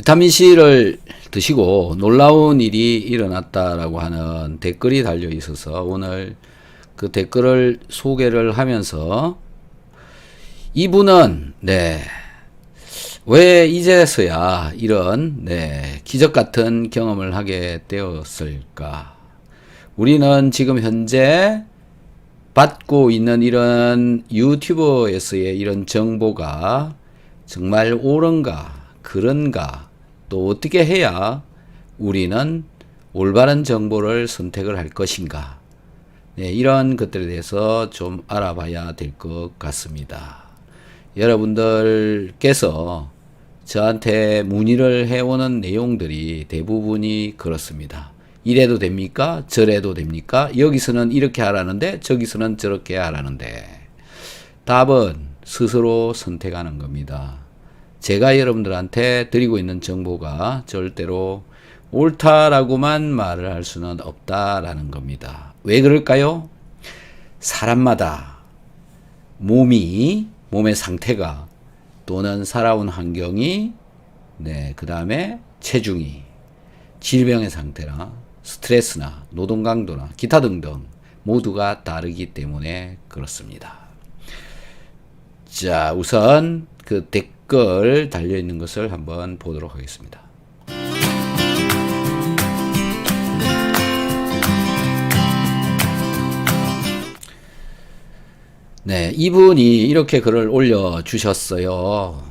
비타민C를 드시고 놀라운 일이 일어났다라고 하는 댓글이 달려 있어서 오늘 그 댓글을 소개를 하면서 이분은 왜 이제서야 이런 기적 같은 경험을 하게 되었을까? 우리는 지금 현재 받고 있는 이런 유튜버에서의 이런 정보가 정말 옳은가, 그런가, 또 어떻게 해야 우리는 올바른 정보를 선택을 할 것인가? 이런 것들에 대해서 좀 알아봐야 될 것 같습니다. 여러분들께서 저한테 문의를 해오는 내용들이 대부분이 그렇습니다. 이래도 됩니까? 저래도 됩니까? 여기서는 이렇게 하라는데 저기서는 저렇게 하라는데 답은 스스로 선택하는 겁니다. 제가 여러분들한테 드리고 있는 정보가 절대로 옳다라고만 말을 할 수는 없다라는 겁니다. 왜 그럴까요? 사람마다 몸의 상태가 또는 살아온 환경이 그 다음에 체중이 질병의 상태나 스트레스나 노동 강도나 기타 등등 모두가 다르기 때문에 그렇습니다. 자, 우선 그 댓글 달려 있는 것을 한번 보도록 하겠습니다. 이분이 이렇게 글을 올려주셨어요.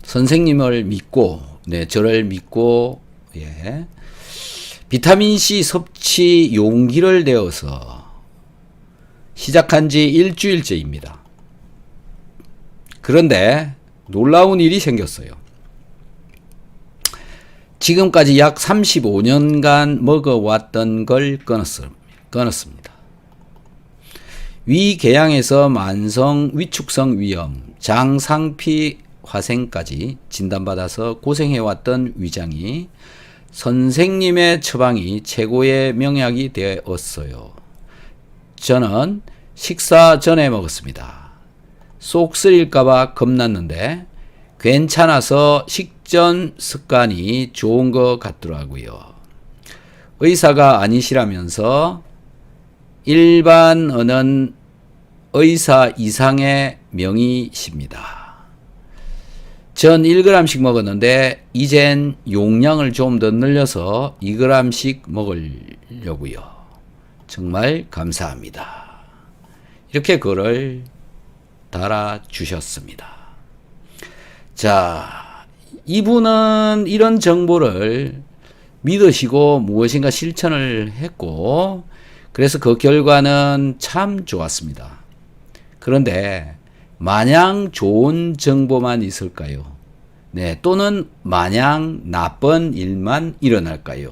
선생님을 믿고, 저를 믿고, 비타민C 섭취 용기를 내어서 시작한 지 일주일째입니다. 그런데 놀라운 일이 생겼어요. 지금까지 약 35년간 먹어왔던 걸 끊었습니다. 위궤양에서 만성 위축성 위염, 장상피 화생까지 진단받아서 고생해왔던 위장이 선생님의 처방이 최고의 명약이 되었어요. 저는 식사 전에 먹었습니다. 속 쓰릴까봐 겁났는데 괜찮아서 식전 습관이 좋은 것 같더라고요. 의사가 아니시라면서 일반언은 의사 이상의 명의십니다. 전 1g씩 먹었는데 이젠 용량을 좀 더 늘려서 2g씩 먹으려고요. 정말 감사합니다. 이렇게 글을 달아주셨습니다. 자, 이분은 이런 정보를 믿으시고 무엇인가 실천을 했고 그래서 그 결과는 참 좋았습니다. 그런데 마냥 좋은 정보만 있을까요? 또는 마냥 나쁜 일만 일어날까요?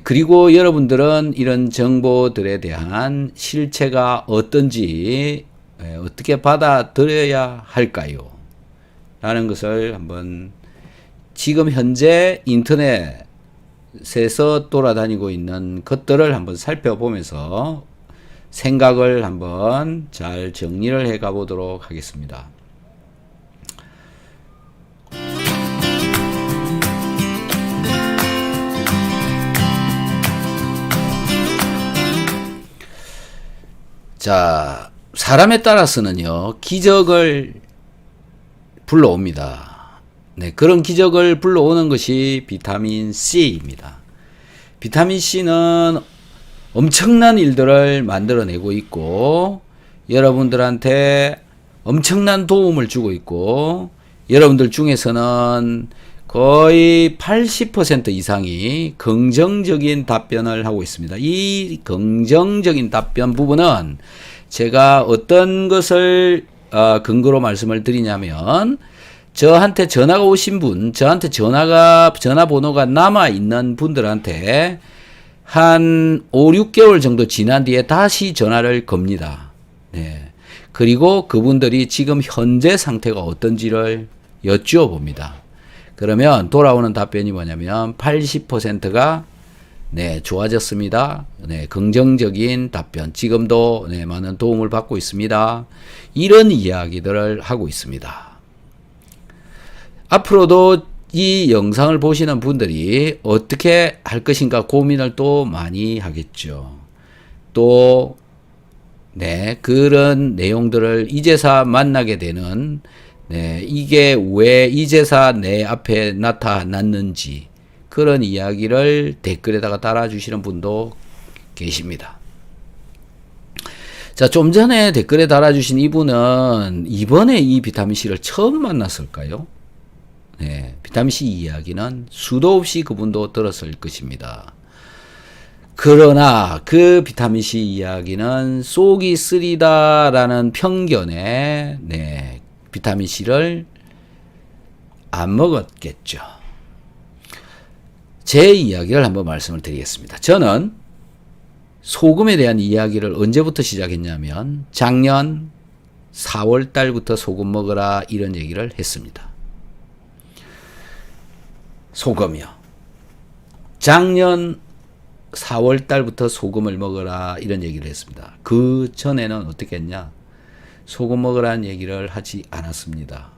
그리고 여러분들은 이런 정보들에 대한 실체가 어떤지 어떻게 받아들여야 할까요? 라는 것을 한번 지금 현재 인터넷에서 돌아다니고 있는 것들을 한번 살펴보면서 생각을 한번 잘 정리를 해 가보도록 하겠습니다. 자, 사람에 따라서는요, 기적을 불러옵니다. 그런 기적을 불러오는 것이 비타민 C입니다. 비타민 C는 엄청난 일들을 만들어내고 있고 여러분들한테 엄청난 도움을 주고 있고 여러분들 중에서는 거의 80% 이상이 긍정적인 답변을 하고 있습니다. 이 긍정적인 답변 부분은 제가 어떤 것을 근거로 말씀을 드리냐면 저한테 전화가 오신 분, 저한테 전화번호가 남아있는 분들한테 한 5, 6개월 정도 지난 뒤에 다시 전화를 겁니다. 그리고 그분들이 지금 현재 상태가 어떤지를 여쭈어 봅니다. 그러면 돌아오는 답변이 뭐냐면 80%가 좋아졌습니다. 긍정적인 답변. 지금도 많은 도움을 받고 있습니다. 이런 이야기들을 하고 있습니다. 앞으로도 이 영상을 보시는 분들이 어떻게 할 것인가 고민을 또 많이 하겠죠. 또, 네, 그런 내용들을 이제사 만나게 되는, 네, 이게 왜 이제사 내 앞에 나타났는지, 그런 이야기를 댓글에다가 달아주시는 분도 계십니다. 자, 좀 전에 댓글에 달아주신 이분은 이번에 이 비타민C를 처음 만났을까요? 네, 비타민C 이야기는 수도 없이 그분도 들었을 것입니다. 그러나 그 비타민C 이야기는 속이 쓰리다라는 편견에, 네, 비타민C를 안 먹었겠죠. 제 이야기를 한번 말씀을 드리겠습니다. 저는 소금에 대한 이야기를 언제부터 시작했냐면 작년 4월 달부터 소금 먹어라 이런 얘기를 했습니다. 소금이요. 작년 4월 달부터 소금을 먹어라 이런 얘기를 했습니다. 그 전에는 어떻게 했냐? 소금 먹으라는 얘기를 하지 않았습니다.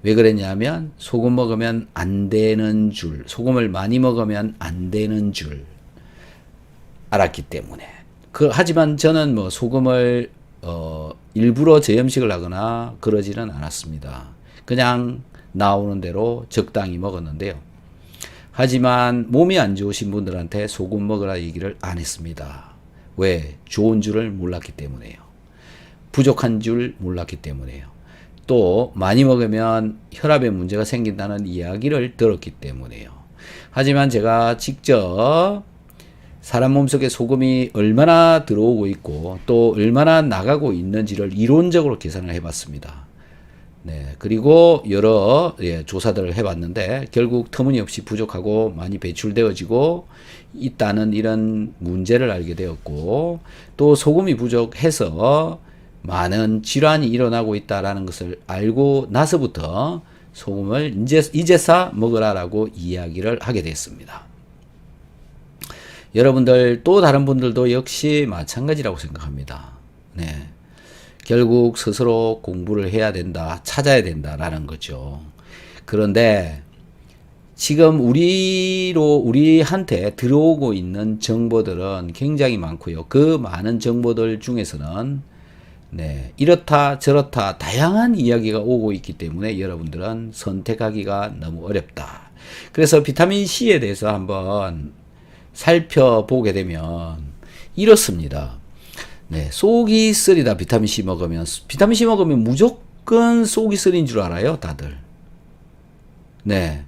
왜 그랬냐면 소금 먹으면 안 되는 줄, 소금을 많이 먹으면 안 되는 줄 알았기 때문에. 하지만 저는 뭐 소금을 일부러 저염식을 하거나 그러지는 않았습니다. 그냥 나오는 대로 적당히 먹었는데요. 하지만 몸이 안 좋으신 분들한테 소금 먹으라 얘기를 안 했습니다. 왜? 좋은 줄을 몰랐기 때문에요. 부족한 줄 몰랐기 때문에요. 또 많이 먹으면 혈압에 문제가 생긴다는 이야기를 들었기 때문에요. 하지만 제가 직접 사람 몸속에 소금이 얼마나 들어오고 있고 또 얼마나 나가고 있는지를 이론적으로 계산을 해봤습니다. 네, 그리고 여러 조사들을 해봤는데 결국 터무니없이 부족하고 많이 배출되어지고 있다는 이런 문제를 알게 되었고 또 소금이 부족해서 많은 질환이 일어나고 있다는 것을 알고 나서부터 소금을 이제사 먹으라라고 이야기를 하게 됐습니다. 여러분들 또 다른 분들도 역시 마찬가지라고 생각합니다. 네. 결국 스스로 공부를 해야 된다, 찾아야 된다라는 거죠. 그런데 지금 우리한테 들어오고 있는 정보들은 굉장히 많고요. 그 많은 정보들 중에서는 네, 이렇다 저렇다 다양한 이야기가 오고 있기 때문에 여러분들은 선택하기가 너무 어렵다. 그래서 비타민C에 대해서 한번 살펴보게 되면 이렇습니다. 네, 속이 쓰리다. 비타민C 먹으면 무조건 속이 쓰린 줄 알아요, 다들. 네,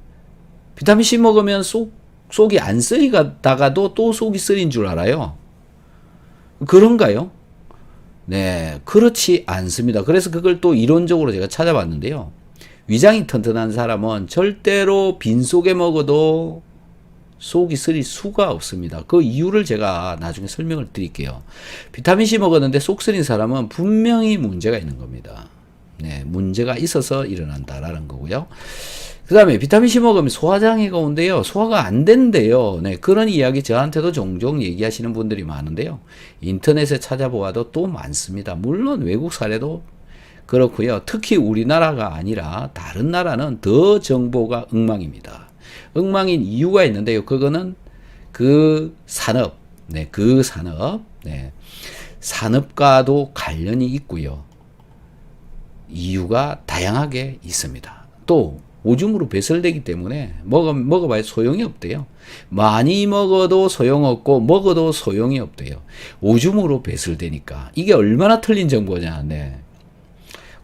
비타민C 먹으면 속이 안 쓰리다가도 또 속이 쓰린 줄 알아요. 그런가요? 네, 그렇지 않습니다. 그래서 그걸 또 이론적으로 제가 찾아봤는데요. 위장이 튼튼한 사람은 절대로 빈속에 먹어도 속이 쓰릴 수가 없습니다. 그 이유를 제가 나중에 설명을 드릴게요. 비타민C 먹었는데 속 쓰린 사람은 분명히 문제가 있는 겁니다. 네, 문제가 있어서 일어난다라는 거고요. 그 다음에 비타민C 먹으면 소화장애가 온대요. 소화가 안 된대요. 네, 그런 이야기 저한테도 종종 얘기하시는 분들이 많은데요. 인터넷에 찾아보아도 또 많습니다. 물론 외국 사례도 그렇고요. 특히 우리나라가 아니라 다른 나라는 더 정보가 엉망입니다. 엉망인 이유가 있는데요. 그거는 그 산업, 네, 산업과도 관련이 있고요. 이유가 다양하게 있습니다. 또 오줌으로 배설되기 때문에 먹어봐야 소용이 없대요. 많이 먹어도 소용없고 먹어도 소용이 없대요. 오줌으로 배설되니까. 이게 얼마나 틀린 정보냐. 네.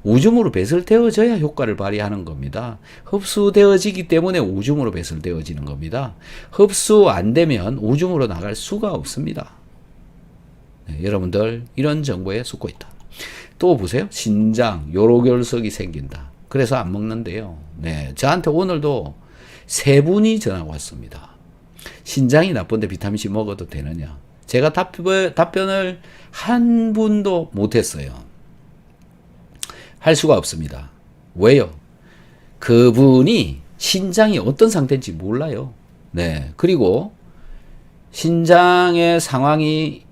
오줌으로 배설되어져야 효과를 발휘하는 겁니다. 흡수되어지기 때문에 오줌으로 배설되어지는 겁니다. 흡수 안 되면 오줌으로 나갈 수가 없습니다. 네, 여러분들 이런 정보에 속고 있다. 또 보세요. 신장, 요로결석이 생긴다. 그래서 안 먹는데요. 네, 저한테 오늘도 3분이 전화가 왔습니다. 신장이 나쁜데 비타민C 먹어도 되느냐. 제가 답변을 한 분도 못했어요. 할 수가 없습니다. 왜요? 그분이 신장이 어떤 상태인지 몰라요. 네. 그리고 신장의 상황이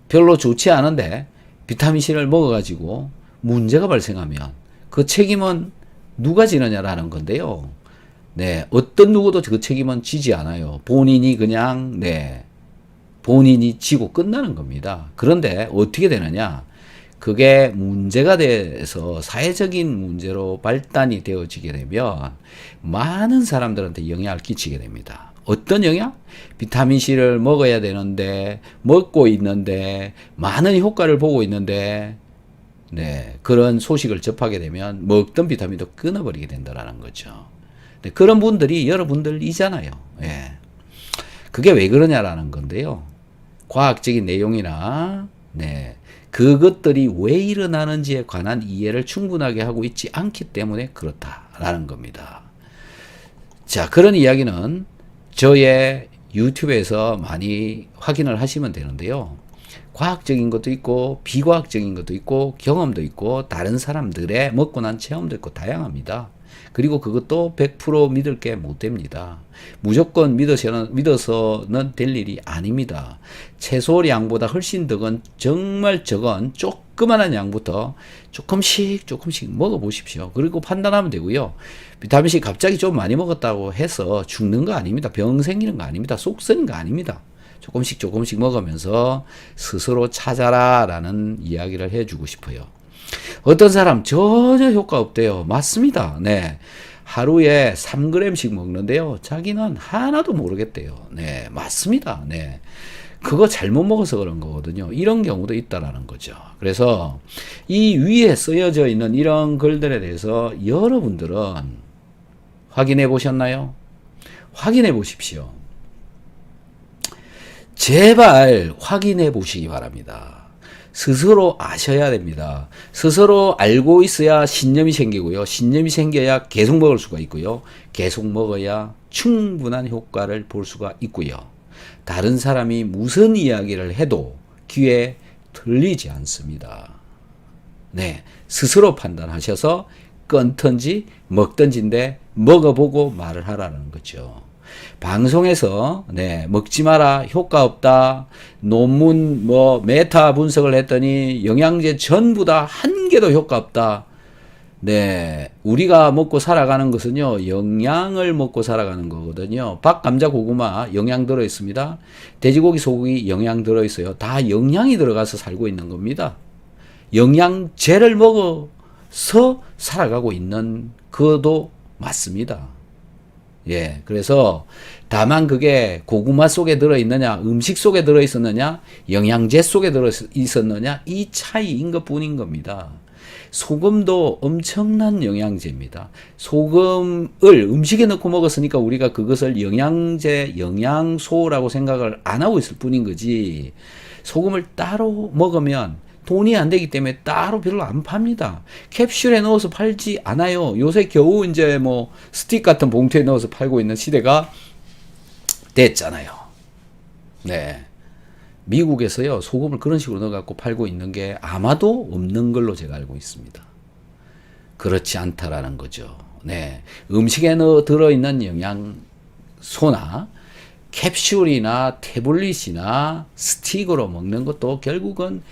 별로 좋지 않은데 비타민C를 먹어가지고 문제가 발생하면 그 책임은 누가 지느냐라는 건데요. 네, 어떤 누구도 그 책임은 지지 않아요. 본인이 그냥, 네, 본인이 지고 끝나는 겁니다. 그런데 어떻게 되느냐? 그게 문제가 돼서 사회적인 문제로 발단이 되어지게 되면 많은 사람들한테 영향을 끼치게 됩니다. 어떤 영향? 비타민C를 먹어야 되는데, 먹고 있는데, 많은 효과를 보고 있는데, 네, 그런 소식을 접하게 되면 먹던 비타민도 끊어버리게 된다는 거죠. 네, 그런 분들이 여러분들이잖아요. 예. 그게 왜 그러냐라는 건데요. 과학적인 내용이나, 네, 그것들이 왜 일어나는지에 관한 이해를 충분하게 하고 있지 않기 때문에 그렇다라는 겁니다. 자, 그런 이야기는 저의 유튜브에서 많이 확인을 하시면 되는데요. 과학적인 것도 있고 비과학적인 것도 있고 경험도 있고 다른 사람들의 먹고 난 체험도 있고 다양합니다. 그리고 그것도 100% 믿을 게 못 됩니다. 무조건 믿어서는 될 일이 아닙니다. 채소량보다 훨씬 더 정말 적은 조그만한 양부터 조금씩 먹어보십시오. 그리고 판단하면 되고요. 비타민C 갑자기 좀 많이 먹었다고 해서 죽는 거 아닙니다. 병 생기는 거 아닙니다. 속 썩는 거 아닙니다. 조금씩 먹으면서 스스로 찾아라 라는 이야기를 해주고 싶어요. 어떤 사람 전혀 효과 없대요. 맞습니다. 네. 하루에 3g씩 먹는데요. 자기는 하나도 모르겠대요. 네. 맞습니다. 네. 그거 잘못 먹어서 그런 거거든요. 이런 경우도 있다라는 거죠. 그래서 이 위에 쓰여져 있는 이런 글들에 대해서 여러분들은 확인해 보셨나요? 확인해 보십시오. 제발 확인해 보시기 바랍니다. 스스로 아셔야 됩니다. 스스로 알고 있어야 신념이 생기고요. 신념이 생겨야 계속 먹을 수가 있고요. 계속 먹어야 충분한 효과를 볼 수가 있고요. 다른 사람이 무슨 이야기를 해도 귀에 들리지 않습니다. 네, 스스로 판단하셔서 끊든지 먹든지인데 먹어보고 말을 하라는 거죠. 방송에서 네, 먹지 마라, 효과 없다, 논문 메타 분석을 했더니 영양제 전부 다 한 개도 효과 없다. 네, 우리가 먹고 살아가는 것은요, 영양을 먹고 살아가는 거거든요. 밥, 감자, 고구마 영양 들어 있습니다. 돼지고기, 소고기 영양 들어 있어요. 다 영양이 들어가서 살고 있는 겁니다. 영양제를 먹어서 살아가고 있는 그것도 맞습니다. 예, 그래서 다만 그게 고구마 속에 들어있느냐, 음식 속에 들어있었느냐, 영양제 속에 들어있었느냐, 이 차이인 것 뿐인 겁니다. 소금도 엄청난 영양제입니다. 소금을 음식에 넣고 먹었으니까 우리가 그것을 영양제, 영양소라고 생각을 안 하고 있을 뿐인 거지, 소금을 따로 먹으면 돈이 안 되기 때문에 따로 별로 안 팝니다. 캡슐에 넣어서 팔지 않아요. 요새 겨우 이제 스틱 같은 봉투에 넣어서 팔고 있는 시대가 됐잖아요. 네. 미국에서요, 소금을 그런 식으로 넣어갖고 팔고 있는 게 아마도 없는 걸로 제가 알고 있습니다. 그렇지 않다라는 거죠. 네. 음식에 들어있는 영양소나 캡슐이나 태블릿이나 스틱으로 먹는 것도 결국은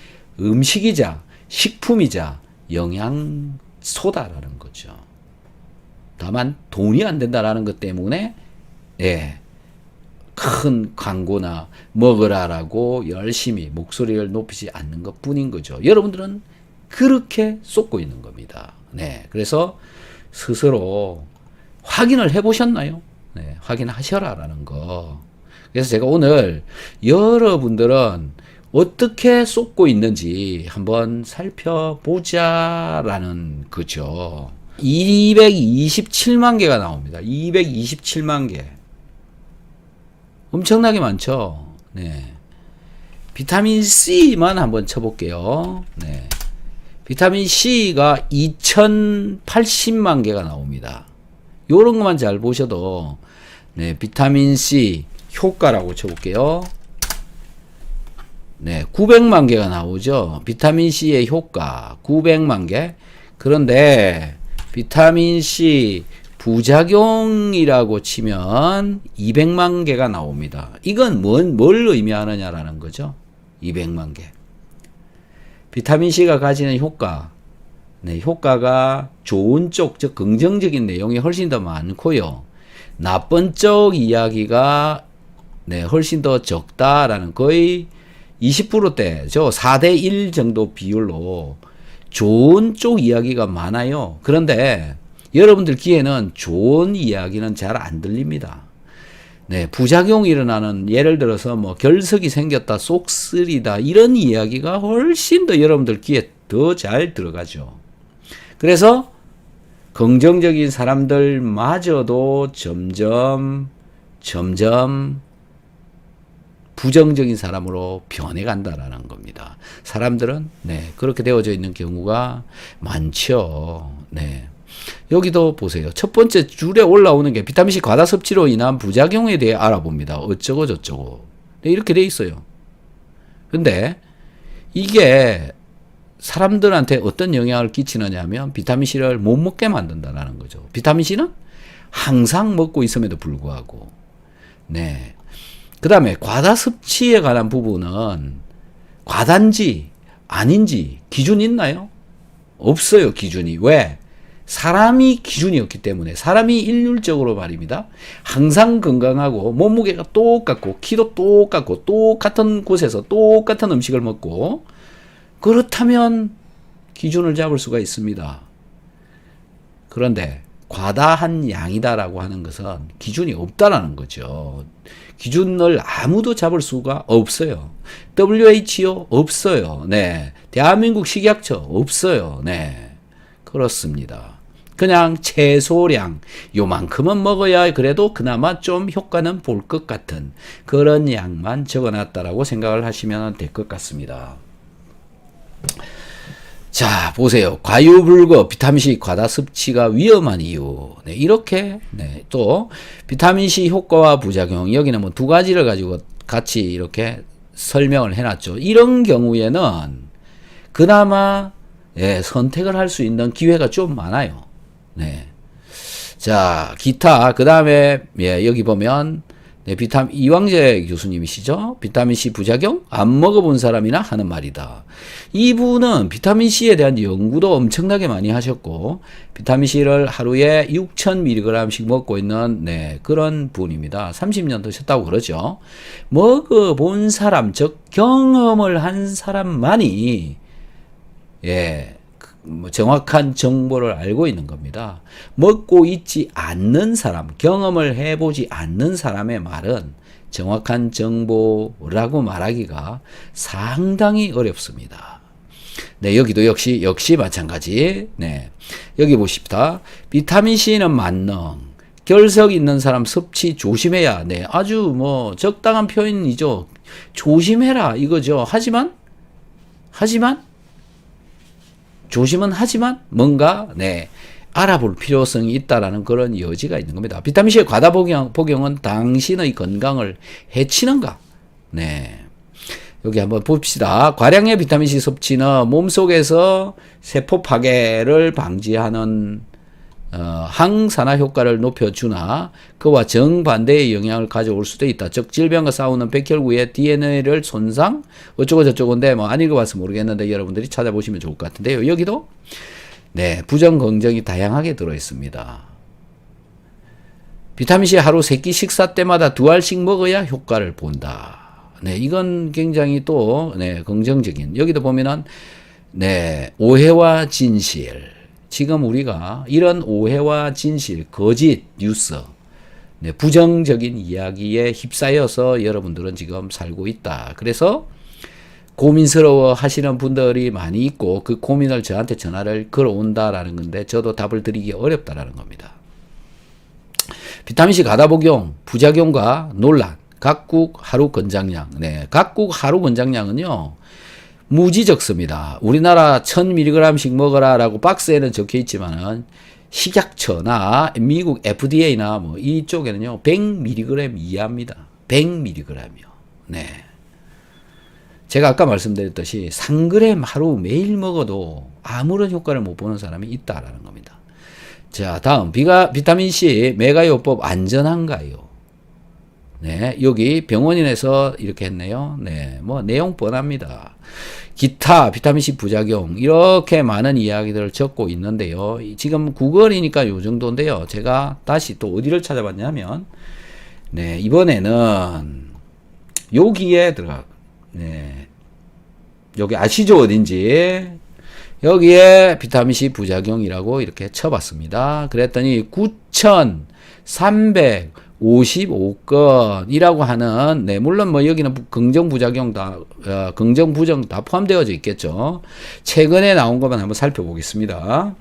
음식이자 식품이자 영양소다라는 거죠. 다만 돈이 안 된다라는 것 때문에 예, 큰 광고나 먹으라라고 열심히 목소리를 높이지 않는 것 뿐인 거죠. 여러분들은 그렇게 쏟고 있는 겁니다. 네, 그래서 스스로 확인을 해보셨나요? 네, 확인하셔라라는 거. 그래서 제가 오늘 여러분들은 어떻게 쏟고 있는지 한번 살펴보자라는 거죠. 227만 개가 나옵니다. 227만 개. 엄청나게 많죠. 네. 비타민 C만 한번 쳐볼게요. 네. 비타민 C가 2080만 개가 나옵니다. 요런 것만 잘 보셔도 네, 비타민 C 효과라고 쳐볼게요. 네, 900만 개가 나오죠. 비타민 C의 효과 900만 개. 그런데 비타민 C 부작용이라고 치면 200만 개가 나옵니다. 이건 뭘 의미하느냐라는 거죠. 200만 개. 비타민 C가 가지는 효과, 네, 효과가 좋은 쪽, 즉 긍정적인 내용이 훨씬 더 많고요. 나쁜 쪽 이야기가 네, 훨씬 더 적다라는 거의 20%대죠. 4대 1 정도 비율로 좋은 쪽 이야기가 많아요. 그런데 여러분들 귀에는 좋은 이야기는 잘 안 들립니다. 네, 부작용이 일어나는 예를 들어서 뭐 결석이 생겼다, 쏙쓰리다 이런 이야기가 훨씬 더 여러분들 귀에 더 잘 들어가죠. 그래서 긍정적인 사람들마저도 점점 부정적인 사람으로 변해간다라는 겁니다. 사람들은 네, 그렇게 되어져 있는 경우가 많죠. 네. 여기도 보세요. 첫 번째 줄에 올라오는 게 비타민C 과다 섭취로 인한 부작용에 대해 알아봅니다. 어쩌고 저쩌고. 네, 이렇게 돼 있어요. 근데 이게 사람들한테 어떤 영향을 끼치느냐 하면 비타민C를 못 먹게 만든다라는 거죠. 비타민C는 항상 먹고 있음에도 불구하고. 네. 그 다음에 과다 섭취에 관한 부분은 과단지 아닌지 기준 있나요? 없어요, 기준이. 왜? 사람이 기준이 없기 때문에 사람이 일률적으로 말입니다. 항상 건강하고 몸무게가 똑같고 키도 똑같고 똑같은 곳에서 똑같은 음식을 먹고 그렇다면 기준을 잡을 수가 있습니다. 그런데 과다한 양이다라고 하는 것은 기준이 없다라는 거죠. 기준을 아무도 잡을 수가 없어요. WHO 없어요. 네. 대한민국 식약처 없어요. 네. 그렇습니다. 그냥 채소량 요만큼은 먹어야 그래도 그나마 좀 효과는 볼 것 같은 그런 양만 적어놨다라고 생각을 하시면 될 것 같습니다. 자, 보세요. 과유불급, 비타민C 과다 섭취가 위험한 이유. 네, 이렇게, 네, 또, 비타민C 효과와 부작용. 여기는 뭐 두 가지를 가지고 같이 이렇게 설명을 해놨죠. 이런 경우에는 그나마, 예, 선택을 할 수 있는 기회가 좀 많아요. 네. 자, 기타. 그 다음에, 예, 여기 보면, 네, 이광재 교수님이시죠? 비타민C 부작용? 안 먹어본 사람이나 하는 말이다. 이분은 비타민C에 대한 연구도 엄청나게 많이 하셨고, 비타민C를 하루에 6,000mg씩 먹고 있는, 네, 그런 분입니다. 30년 드셨다고 그러죠. 먹어본 사람, 즉, 경험을 한 사람만이, 예, 정확한 정보를 알고 있는 겁니다. 먹고 있지 않는 사람, 경험을 해보지 않는 사람의 말은 정확한 정보라고 말하기가 상당히 어렵습니다. 네, 여기도 역시 마찬가지. 네, 여기 보십시다. 비타민C는 만능, 결석 있는 사람 섭취 조심해야. 네, 아주 뭐 적당한 표현이죠. 조심해라 이거죠. 조심은 하지만 뭔가 네, 알아볼 필요성이 있다라는 그런 여지가 있는 겁니다. 비타민C의 과다 복용은 당신의 건강을 해치는가? 네, 여기 한번 봅시다. 과량의 비타민C 섭취는 몸속에서 세포 파괴를 방지하는 항산화 효과를 높여주나 그와 정반대의 영향을 가져올 수도 있다. 즉 질병과 싸우는 백혈구의 DNA를 손상 어쩌고 저쩌고인데 뭐 안 읽어봐서 모르겠는데 여러분들이 찾아보시면 좋을 것 같은데요. 여기도 네, 부정 긍정이 다양하게 들어있습니다. 비타민C 하루 3끼 식사 때마다 2알씩 먹어야 효과를 본다. 네, 이건 굉장히 또 네, 긍정적인. 여기도 보면은 네, 오해와 진실. 지금 우리가 이런 오해와 진실, 거짓 뉴스, 네, 부정적인 이야기에 휩싸여서 여러분들은 지금 살고 있다. 그래서 고민스러워 하시는 분들이 많이 있고 그 고민을 저한테 전화를 걸어온다라는 건데 저도 답을 드리기 어렵다라는 겁니다. 비타민C 과다 복용, 부작용과 논란, 각국 하루 권장량. 네, 각국 하루 권장량은요. 무지 적습니다. 우리나라 1000mg씩 먹어라 라고 박스에는 적혀 있지만은 식약처나 미국 FDA나 뭐 이쪽에는요 100mg 이하입니다. 100mg요. 네. 제가 아까 말씀드렸듯이 3g 하루 매일 먹어도 아무런 효과를 못 보는 사람이 있다라는 겁니다. 자, 다음 비타민C 메가요법 안전한가요? 네, 여기 병원인에서 이렇게 했네요. 네, 뭐 내용 뻔합니다. 기타 비타민C 부작용 이렇게 많은 이야기들을 적고 있는데요. 지금 구글이니까 요 정도인데요. 제가 다시 또 어디를 찾아봤냐면 네, 이번에는 여기에 들어가 네, 여기 아시죠 어딘지 여기에 비타민C 부작용이라고 이렇게 쳐봤습니다. 그랬더니 9,355건이라고 하는, 네, 물론 뭐 여기는 긍정 부작용 긍정 부정 다 포함되어져 있겠죠. 최근에 나온 것만 한번 살펴보겠습니다.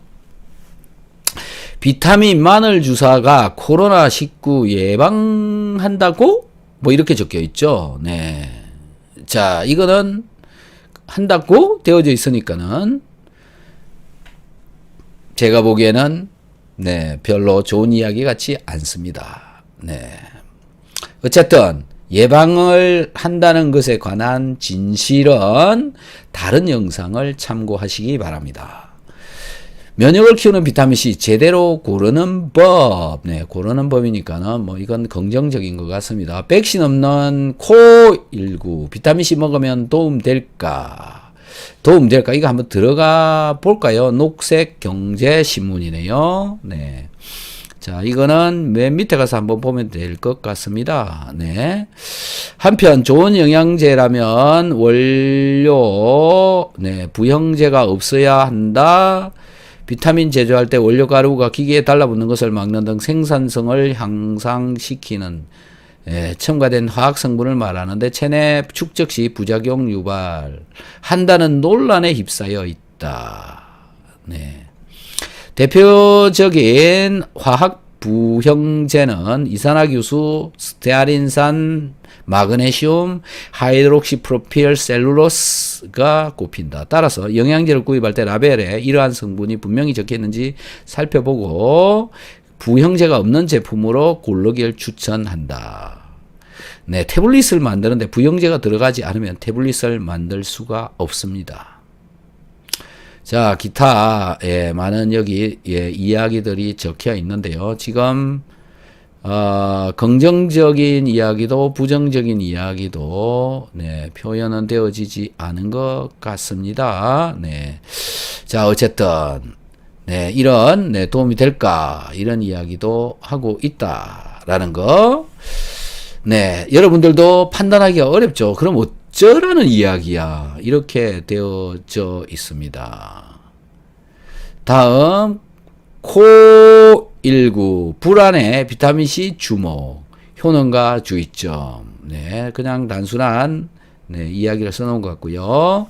비타민 마늘 주사가 코로나19 예방한다고? 뭐 이렇게 적혀 있죠. 네. 자, 이거는 한다고 되어져 있으니까는 제가 보기에는 네, 별로 좋은 이야기 같지 않습니다. 네. 어쨌든 예방을 한다는 것에 관한 진실은 다른 영상을 참고하시기 바랍니다. 면역을 키우는 비타민C 제대로 고르는 법. 네, 고르는 법이니까는 뭐 이건 긍정적인 것 같습니다. 백신 없는 코일구 비타민C 먹으면 도움될까? 도움될까? 이거 한번 들어가 볼까요? 녹색 경제신문이네요. 네. 자, 이거는 맨 밑에 가서 한번 보면 될 것 같습니다. 네. 한편 좋은 영양제라면 원료, 네, 부형제가 없어야 한다. 비타민 제조할 때 원료 가루가 기계에 달라붙는 것을 막는 등 생산성을 향상시키는 첨가된 화학 성분을 말하는데 체내 축적 시 부작용 유발한다는 논란에 휩싸여 있다. 네. 대표적인 화학 부형제는 이산화규수, 스테아린산, 마그네슘, 하이드록시프로필 셀룰로스가 꼽힌다. 따라서 영양제를 구입할 때 라벨에 이러한 성분이 분명히 적혀 있는지 살펴보고 부형제가 없는 제품으로 고르기를 추천한다. 네, 태블릿을 만드는데 부형제가 들어가지 않으면 태블릿을 만들 수가 없습니다. 자, 기타 많은 여기 이야기들이 적혀 있는데요. 지금 긍정적인 이야기도 부정적인 이야기도 네, 표현은 되어지지 않은 것 같습니다. 네. 자, 어쨌든 네, 이런 네, 도움이 될까 이런 이야기도 하고 있다라는 거. 네, 여러분들도 판단하기가 어렵죠. 그럼 어쩌라는 이야기야. 이렇게 되어져 있습니다. 다음 코19 불안해 비타민C 주목 효능과 주의점. 네, 그냥 단순한 네, 이야기를 써놓은 것 같고요.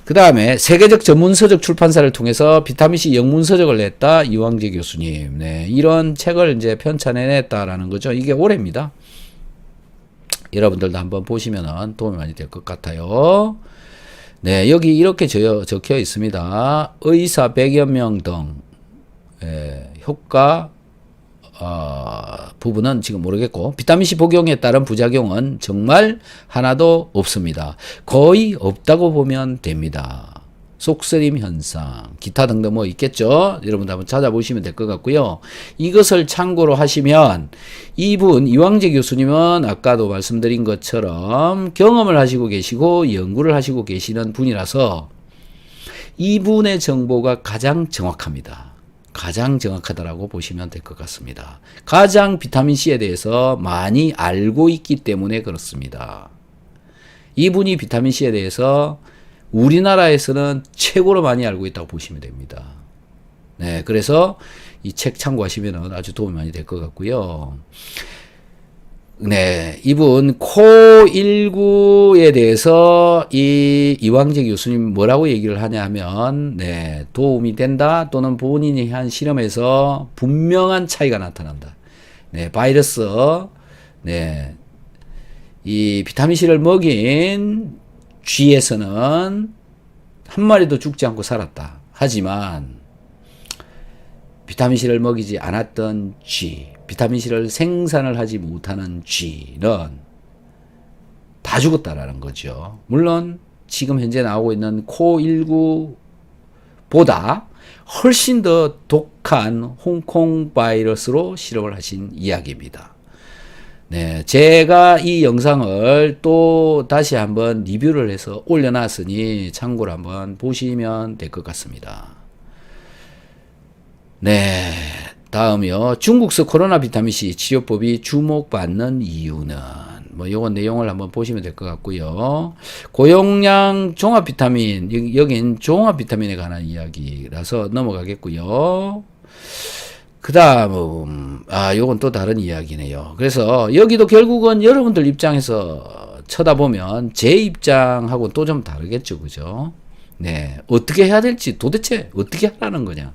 그 다음에 세계적 전문서적 출판사를 통해서 비타민C 영문서적을 냈다. 이왕재 교수님. 네, 이런 책을 이제 편찬해냈다라는 거죠. 이게 올해입니다. 여러분들도 한번 보시면 도움이 많이 될 것 같아요. 네, 여기 이렇게 적혀 있습니다. 의사 100여 명 등 효과 부분은 지금 모르겠고 비타민C 복용에 따른 부작용은 정말 하나도 없습니다. 거의 없다고 보면 됩니다. 속쓰림 현상, 기타 등등 뭐 있겠죠. 여러분들 한번 찾아보시면 될 것 같고요. 이것을 참고로 하시면 이왕재 교수님은 아까도 말씀드린 것처럼 경험을 하시고 계시고 연구를 하시고 계시는 분이라서 이분의 정보가 가장 정확합니다. 가장 정확하다라고 보시면 될 것 같습니다. 가장 비타민C에 대해서 많이 알고 있기 때문에 그렇습니다. 이분이 비타민C에 대해서 우리나라에서는 최고로 많이 알고 있다고 보시면 됩니다. 네, 그래서 이 책 참고하시면 아주 도움이 많이 될 것 같고요. 네, 이분 코19에 대해서 이왕재 교수님 뭐라고 얘기를 하냐 하면 네, 도움이 된다 또는 본인이 한 실험에서 분명한 차이가 나타난다. 네, 바이러스 네, 이 비타민C를 먹인 쥐에서는 한 마리도 죽지 않고 살았다. 하지만 비타민C를 먹이지 않았던 쥐, 비타민C를 생산을 하지 못하는 쥐는 다 죽었다라는 거죠. 물론 지금 현재 나오고 있는 코19보다 훨씬 더 독한 홍콩 바이러스로 실험을 하신 이야기입니다. 네, 제가 이 영상을 또 다시 한번 리뷰를 해서 올려놨으니 참고로 한번 보시면 될 것 같습니다. 네, 다음이요. 중국서 코로나 비타민C 치료법이 주목받는 이유는 뭐 요건 내용을 한번 보시면 될 것 같고요. 고용량 종합 비타민, 여긴 종합 비타민에 관한 이야기라서 넘어가겠고요. 그 다음, 요건 또 다른 이야기네요. 그래서 여기도 결국은 여러분들 입장에서 쳐다보면 제 입장하고는 또 좀 다르겠죠. 그죠? 네. 어떻게 해야 될지 도대체 어떻게 하라는 거냐.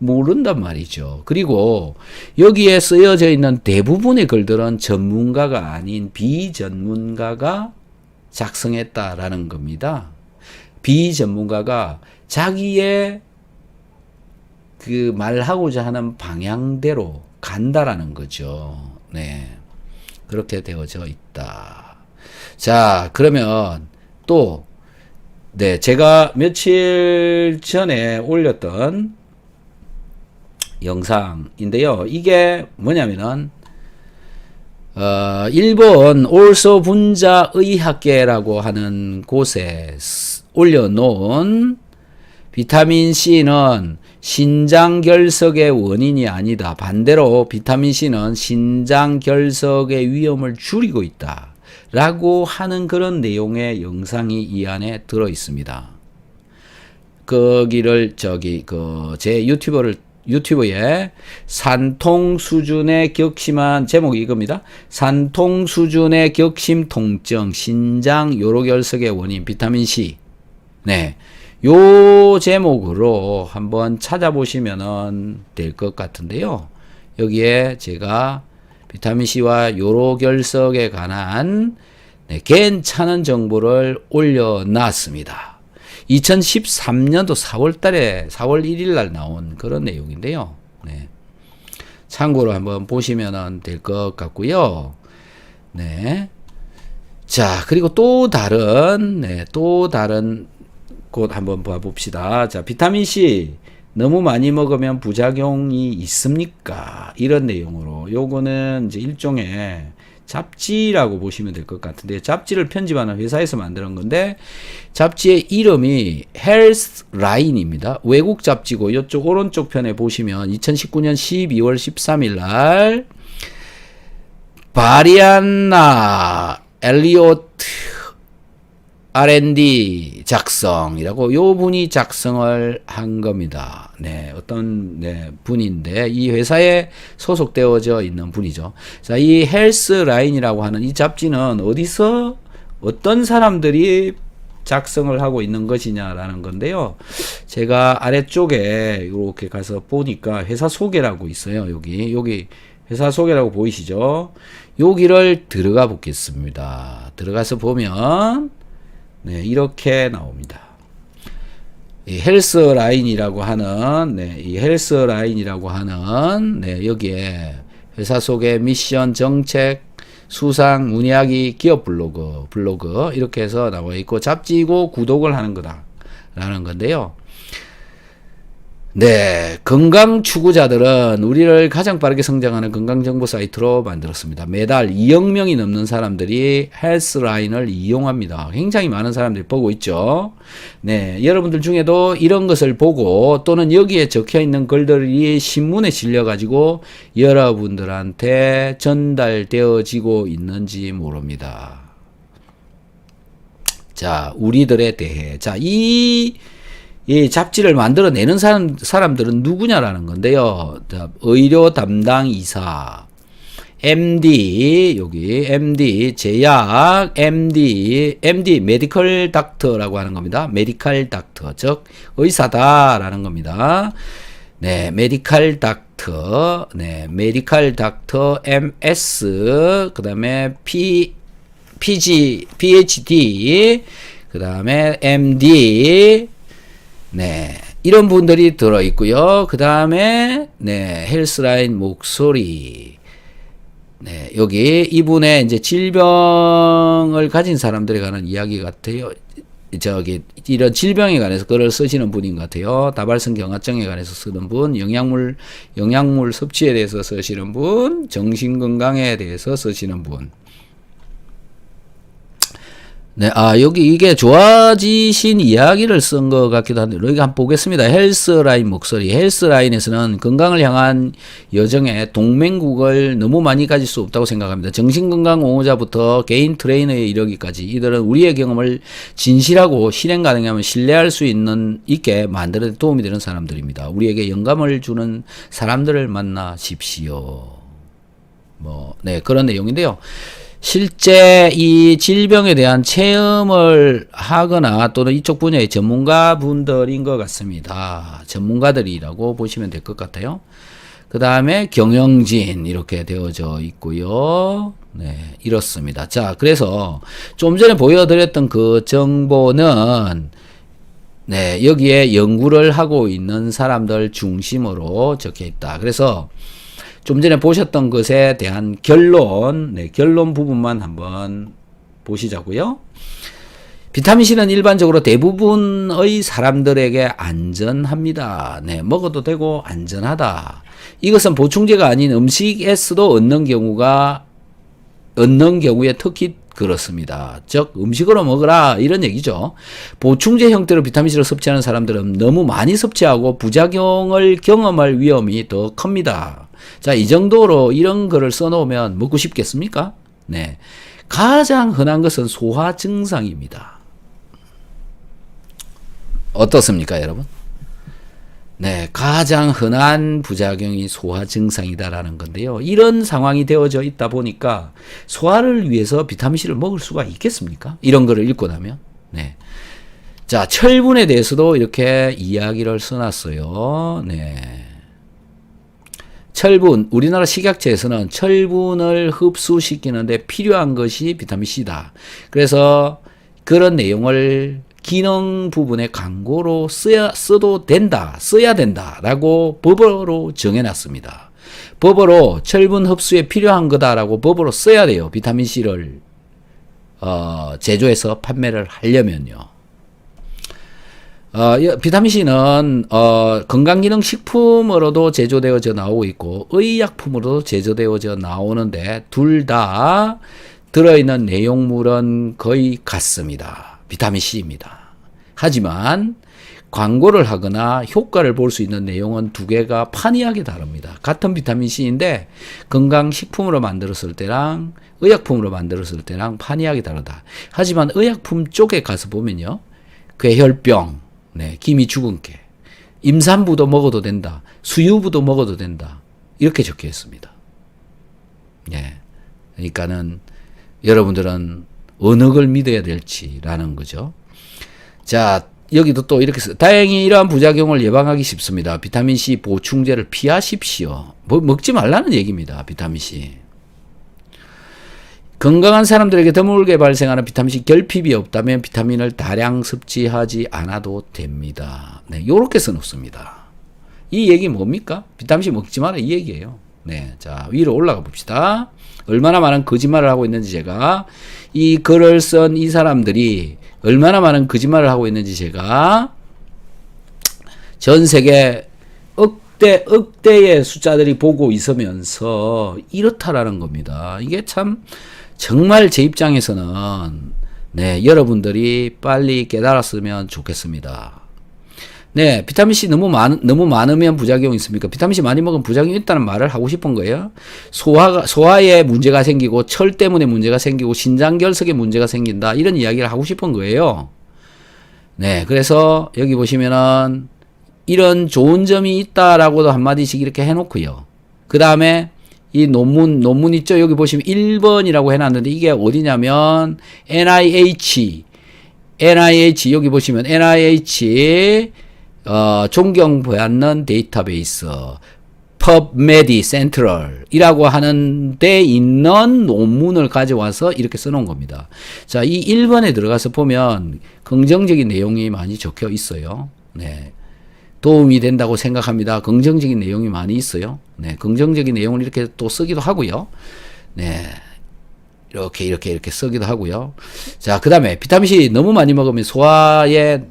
모른단 말이죠. 그리고 여기에 쓰여져 있는 대부분의 글들은 전문가가 아닌 비전문가가 작성했다라는 겁니다. 비전문가가 자기의 그 말하고자 하는 방향대로 간다라는 거죠. 네. 그렇게 되어져 있다. 자, 그러면 또, 네, 제가 며칠 전에 올렸던 영상인데요. 이게 뭐냐면은, 일본 올소 분자 의학계라고 하는 곳에 올려놓은 비타민C는 신장결석의 원인이 아니다. 반대로 비타민C는 신장결석의 위험을 줄이고 있다. 라고 하는 그런 내용의 영상이 이 안에 들어 있습니다. 거기를 제 유튜브에 산통 수준의 격심한 제목이 이겁니다. 산통 수준의 격심 통증, 신장 요로결석의 원인 비타민C. 네. 요 제목으로 한번 찾아보시면 될 것 같은데요. 여기에 제가 비타민C와 요로결석에 관한 괜찮은 정보를 올려놨습니다. 2013년도 4월 1일 날 나온 그런 내용인데요. 네. 참고로 한번 보시면 될 것 같고요. 네. 자, 그리고 또 다른 곳 한번 봐봅시다. 자, 비타민C 너무 많이 먹으면 부작용이 있습니까? 이런 내용으로. 요거는 이제 일종의 잡지라고 보시면 될 것 같은데, 잡지를 편집하는 회사에서 만드는 건데, 잡지의 이름이 헬스라인입니다. 외국 잡지고, 이쪽 오른쪽 편에 보시면 2019년 12월 13일 날 바리안나 엘리오트 R&D 작성이라고 요 분이 작성을 한 겁니다. 네, 어떤 분인데 이 회사에 소속되어져 있는 분이죠. 자, 이 헬스라인이라고 하는 이 잡지는 어디서 어떤 사람들이 작성을 하고 있는 것이냐라는 건데요. 제가 아래쪽에 이렇게 가서 보니까 회사 소개라고 있어요. 여기 회사 소개라고 보이시죠? 여기를 들어가 보겠습니다. 들어가서 보면 네, 이렇게 나옵니다. 이 헬스라인이라고 하는, 여기에 회사 소개, 미션, 정책, 수상, 문의하기, 기업 블로그, 이렇게 해서 나와 있고, 잡지고 구독을 하는 거다라는 건데요. 네, 건강 추구자들은 우리를 가장 빠르게 성장하는 건강정보 사이트로 만들었습니다. 매달 2억 명이 넘는 사람들이 헬스라인을 이용합니다. 굉장히 많은 사람들이 보고 있죠. 네, 여러분들 중에도 이런 것을 보고 또는 여기에 적혀 있는 글들이 신문에 실려가지고 여러분들한테 전달되어지고 있는지 모릅니다. 자, 우리들에 대해. 자, 이 잡지를 만들어내는 사람들은 누구냐라는 건데요. 자, 의료 담당 이사, MD, 여기, MD, 제약, MD, 메디컬 닥터라고 하는 겁니다. 메디컬 닥터, 즉, 의사다라는 겁니다. 네, 메디컬 닥터, MS, 그 다음에 PhD, 그 다음에 MD, 네, 이런 분들이 들어있고요. 그 다음에 헬스라인 목소리. 네, 여기 이분의 이제 질병을 가진 사람들에 관한 이야기 같아요. 이런 질병에 관해서 글을 쓰시는 분인 것 같아요. 다발성 경화증에 관해서 쓰는 분, 영양물 섭취에 대해서 쓰시는 분, 정신건강에 대해서 쓰시는 분. 네, 여기 이게 좋아지신 이야기를 쓴 것 같기도 한데, 여기 한번 보겠습니다. 헬스라인 목소리. 헬스라인에서는 건강을 향한 여정에 동맹국을 너무 많이 가질 수 없다고 생각합니다. 정신건강 옹호자부터 개인 트레이너에 이르기까지 이들은 우리의 경험을 진실하고 실행 가능하면 신뢰할 수 있게 만드는 데 도움이 되는 사람들입니다. 우리에게 영감을 주는 사람들을 만나십시오. 네, 그런 내용인데요. 실제 이 질병에 대한 체험을 하거나 또는 이쪽 분야의 전문가 분들인 것 같습니다. 전문가들이라고 보시면 될 것 같아요. 그 다음에 경영진 이렇게 되어져 있고요. 네, 이렇습니다. 자, 그래서 좀 전에 보여드렸던 그 정보는 네, 여기에 연구를 하고 있는 사람들 중심으로 적혀 있다. 그래서 좀 전에 보셨던 것에 대한 결론, 네, 결론 부분만 한번 보시자고요. 비타민C는 일반적으로 대부분의 사람들에게 안전합니다. 네, 먹어도 되고 안전하다. 이것은 보충제가 아닌 음식에서도 얻는 경우에 특히 그렇습니다. 즉 음식으로 먹으라 이런 얘기죠. 보충제 형태로 비타민C를 섭취하는 사람들은 너무 많이 섭취하고 부작용을 경험할 위험이 더 큽니다. 자, 이 정도로 이런 거를 써놓으면 먹고 싶겠습니까? 네. 가장 흔한 것은 소화 증상입니다. 어떻습니까, 여러분? 네, 가장 흔한 부작용이 소화 증상이다라는 건데요. 이런 상황이 되어져 있다 보니까 소화를 위해서 비타민C를 먹을 수가 있겠습니까? 이런 거를 읽고 나면. 네. 자, 철분에 대해서도 이렇게 이야기를 써놨어요. 네. 철분, 우리나라 식약처에서는 철분을 흡수시키는데 필요한 것이 비타민C다. 그래서 그런 내용을 기능 부분의 광고로 써야 된다라고 법으로 정해놨습니다. 법으로 철분 흡수에 필요한 거다라고 법으로 써야 돼요. 비타민C를 제조해서 판매를 하려면요. 비타민C는 건강기능식품으로도 제조되어져 나오고 있고 의약품으로도 제조되어져 나오는데 둘 다 들어있는 내용물은 거의 같습니다. 비타민C입니다. 하지만 광고를 하거나 효과를 볼 수 있는 내용은 두 개가 판이하게 다릅니다. 같은 비타민C인데 건강식품으로 만들었을 때랑 의약품으로 만들었을 때랑 판이하게 다르다. 하지만 의약품 쪽에 가서 보면요. 괴혈병, 네, 기미 주근깨, 임산부도 먹어도 된다. 수유부도 먹어도 된다. 이렇게 적혀 있습니다. 예. 그러니까는 여러분들은 어느 걸 믿어야 될지라는 거죠. 자, 여기도 또 이렇게 써. 다행히 이러한 부작용을 예방하기 쉽습니다. 비타민C 보충제를 피하십시오. 먹지 말라는 얘기입니다. 비타민C. 건강한 사람들에게 드물게 발생하는 비타민C 결핍이 없다면 비타민을 다량 섭취하지 않아도 됩니다. 네, 요렇게 써놓습니다. 이 얘기 뭡니까? 비타민C 먹지 마라 이 얘기예요. 네, 자, 위로 올라가 봅시다. 얼마나 많은 거짓말을 하고 있는지 제가 이 글을 쓴 이 사람들이 얼마나 많은 거짓말을 하고 있는지 제가 전 세계 억대의 숫자들이 보고 있으면서 이렇다라는 겁니다. 이게 참 정말 제 입장에서는 네, 여러분들이 빨리 깨달았으면 좋겠습니다. 네, 비타민C 너무 많으면 부작용이 있습니까? 비타민C 많이 먹으면 부작용이 있다는 말을 하고 싶은 거예요. 소화에 문제가 생기고 철 때문에 문제가 생기고 신장결석에 문제가 생긴다. 이런 이야기를 하고 싶은 거예요. 네, 그래서 여기 보시면은 이런 좋은 점이 있다라고도 한마디씩 이렇게 해놓고요. 그 다음에 이 논문 있죠? 여기 보시면 1번이라고 해놨는데 이게 어디냐면 NIH 여기 보시면 NIH 존경받는 데이터베이스 PubMed Central이라고 하는 데 있는 논문을 가져와서 이렇게 써놓은 겁니다. 자, 이 1번에 들어가서 보면 긍정적인 내용이 많이 적혀 있어요. 네. 도움이 된다고 생각합니다. 긍정적인 내용이 많이 있어요. 네, 긍정적인 내용을 이렇게 또 쓰기도 하고요. 네. 이렇게 쓰기도 하고요. 자, 그 다음에 비타민C 너무 많이 먹으면 소화에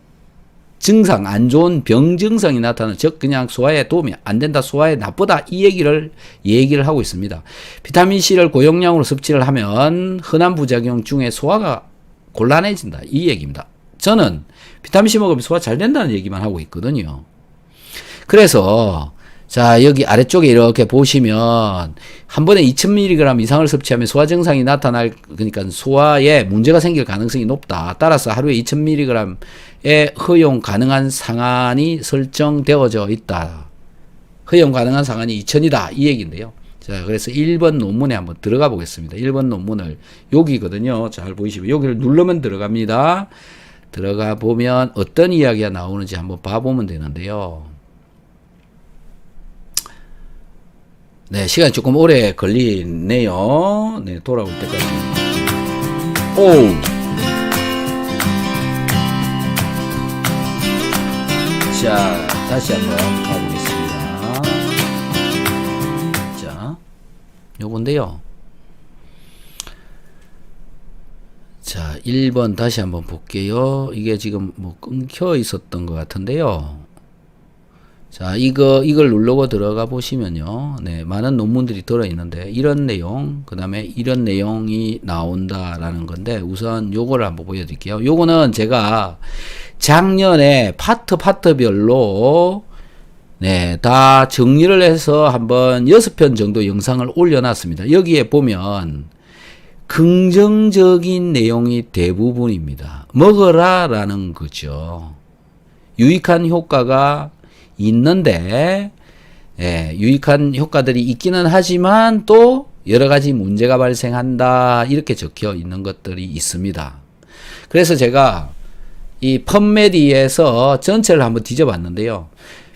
증상, 안 좋은 병 증상이 나타나는, 즉 그냥 소화에 도움이 안 된다, 소화에 나쁘다, 이 얘기를 하고 있습니다. 비타민C를 고용량으로 섭취를 하면 흔한 부작용 중에 소화가 곤란해진다, 이 얘기입니다. 저는 비타민C 먹으면 소화 잘 된다는 얘기만 하고 있거든요. 그래서 자, 여기 아래쪽에 이렇게 보시면 한 번에 2000mg 이상을 섭취하면 소화 증상이 그러니까 소화에 문제가 생길 가능성이 높다. 따라서 하루에 2000mg의 허용 가능한 상한이 설정되어져 있다. 허용 가능한 상한이 2000이다. 이 얘기인데요. 자, 그래서 1번 논문에 한번 들어가 보겠습니다. 1번 논문을 여기거든요. 잘 보이시면 여기를 누르면 들어갑니다. 들어가 보면 어떤 이야기가 나오는지 한번 봐보면 되는데요. 네, 시간이 조금 오래 걸리네요. 네, 돌아올 때까지. 오! 자, 다시 한번 가보겠습니다. 자, 요건데요. 자, 1번 다시 한번 볼게요. 이게 지금 뭐 끊겨 있었던 것 같은데요. 자, 이걸 누르고 들어가 보시면요. 네, 많은 논문들이 들어있는데, 이런 내용, 그 다음에 이런 내용이 나온다라는 건데, 우선 요거를 한번 보여드릴게요. 요거는 제가 작년에 파트별로, 네, 다 정리를 해서 한번 6편 정도 영상을 올려놨습니다. 여기에 보면, 긍정적인 내용이 대부분입니다. 먹어라라는 거죠. 유익한 효과가 있는데, 예, 유익한 효과들이 있기는 하지만 또 여러 가지 문제가 발생한다, 이렇게 적혀 있는 것들이 있습니다. 그래서 제가 이 펀메디에서 전체를 한번 뒤져봤는데요.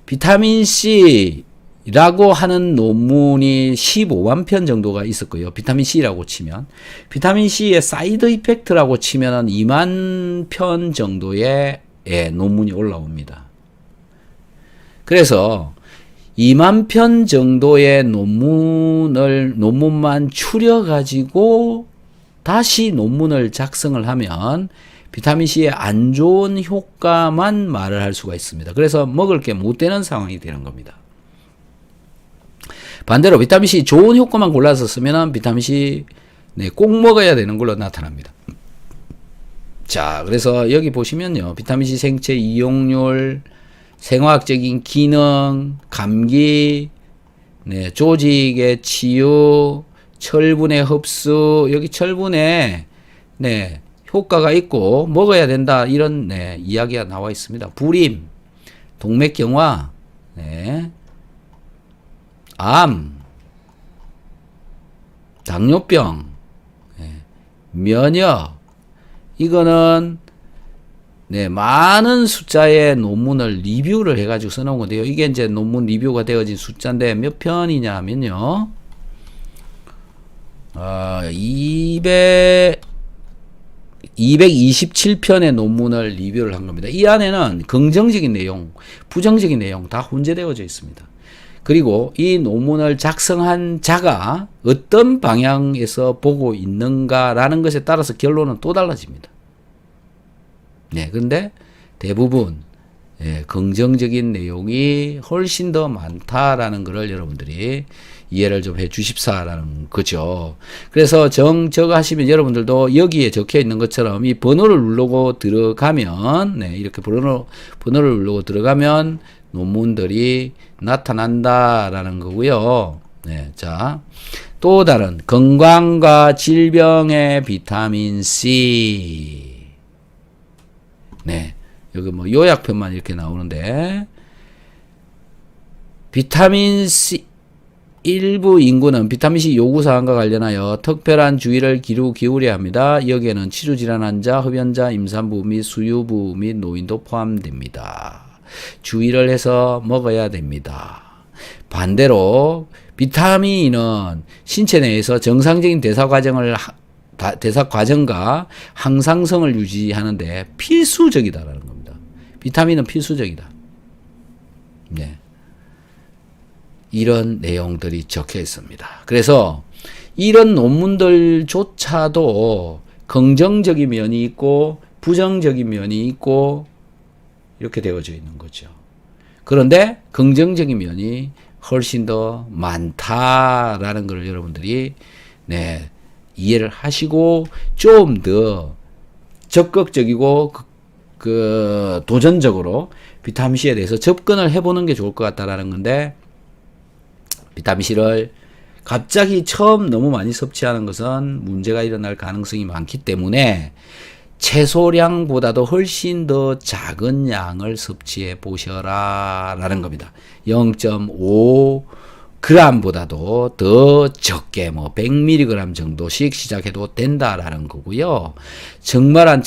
비타민C 라고 하는 논문이 15만 편 정도가 있었고요. 비타민C라고 치면. 비타민C의 사이드 이펙트라고 치면 2만 편 정도의 논문이 올라옵니다. 그래서 2만 편 정도의 논문만 추려가지고 다시 논문을 작성을 하면 비타민C의 안 좋은 효과만 말을 할 수가 있습니다. 그래서 먹을 게 못 되는 상황이 되는 겁니다. 반대로 비타민C 좋은 효과만 골라서 쓰면 비타민C 네, 꼭 먹어야 되는 걸로 나타납니다. 자, 그래서 여기 보시면요. 비타민C 생체 이용률, 생화학적인 기능, 감기, 네, 조직의 치유, 철분의 흡수, 여기 철분에 네, 효과가 있고 먹어야 된다, 이런 네, 이야기가 나와 있습니다. 불임, 동맥경화, 네, 암, 당뇨병, 네, 면역, 이거는 네, 많은 숫자의 논문을 리뷰를 해가지고 써놓은 건데요. 이게 이제 논문 리뷰가 되어진 숫자인데 몇 편이냐 하면요. 227편의 논문을 리뷰를 한 겁니다. 이 안에는 긍정적인 내용, 부정적인 내용 다 혼재되어져 있습니다. 그리고 이 논문을 작성한 자가 어떤 방향에서 보고 있는가라는 것에 따라서 결론은 또 달라집니다. 네, 근데 대부분 긍정적인 내용이 훨씬 더 많다라는 것을 여러분들이 이해를 좀 해 주십사라는 거죠. 그래서 저거 하시면 여러분들도 여기에 적혀 있는 것처럼 이 번호를 누르고 들어가면, 네, 이렇게 번호를 누르고 들어가면 논문들이 나타난다라는 거고요. 네, 자, 또 다른 건강과 질병의 비타민 C. 네, 여기 뭐 요약편만 이렇게 나오는데, 비타민 C 일부 인구는 비타민C 요구사항과 관련하여 특별한 주의를 기울여야 합니다. 여기에는 치주질환 환자, 흡연자, 임산부 및 수유부 및 노인도 포함됩니다. 주의를 해서 먹어야 됩니다. 반대로 비타민은 신체 내에서 정상적인 대사 과정과 항상성을 유지하는데 필수적이다라는 겁니다. 비타민은 필수적이다. 네. 이런 내용들이 적혀 있습니다. 그래서 이런 논문들조차도 긍정적인 면이 있고 부정적인 면이 있고 이렇게 되어져 있는 거죠. 그런데 긍정적인 면이 훨씬 더 많다라는 걸 여러분들이 네, 이해를 하시고 좀 더 적극적이고 도전적으로 비타민C에 대해서 접근을 해보는 게 좋을 것 같다라는 건데, 비타민C를 갑자기 처음 너무 많이 섭취하는 것은 문제가 일어날 가능성이 많기 때문에 최소량보다도 훨씬 더 작은 양을 섭취해 보셔라 라는 겁니다. 0.5g보다도 더 적게 100mg 정도씩 시작해도 된다라는 거고요. 정말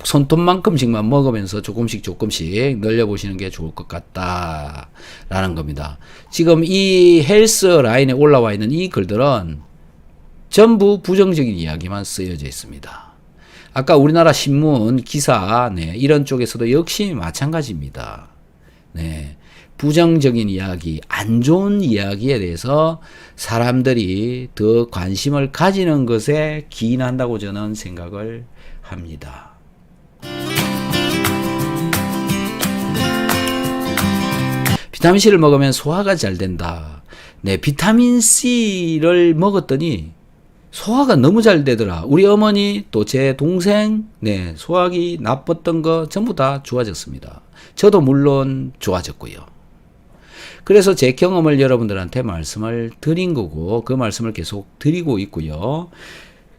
손톱만큼씩만 먹으면서 조금씩 늘려보시는 게 좋을 것 같다라는 겁니다. 지금 이 헬스 라인에 올라와 있는 이 글들은 전부 부정적인 이야기만 쓰여져 있습니다. 아까 우리나라 신문 기사 이런 쪽에서도 역시 마찬가지입니다. 부정적인 이야기, 안 좋은 이야기에 대해서 사람들이 더 관심을 가지는 것에 기인한다고 저는 생각을 합니다. 비타민C를 먹으면 소화가 잘 된다. 비타민C를 먹었더니 소화가 너무 잘 되더라. 우리 어머니 또 제 동생 소화기 나빴던 거 전부 다 좋아졌습니다. 저도 물론 좋아졌고요. 그래서 제 경험을 여러분들한테 말씀을 드린 거고 그 말씀을 계속 드리고 있고요.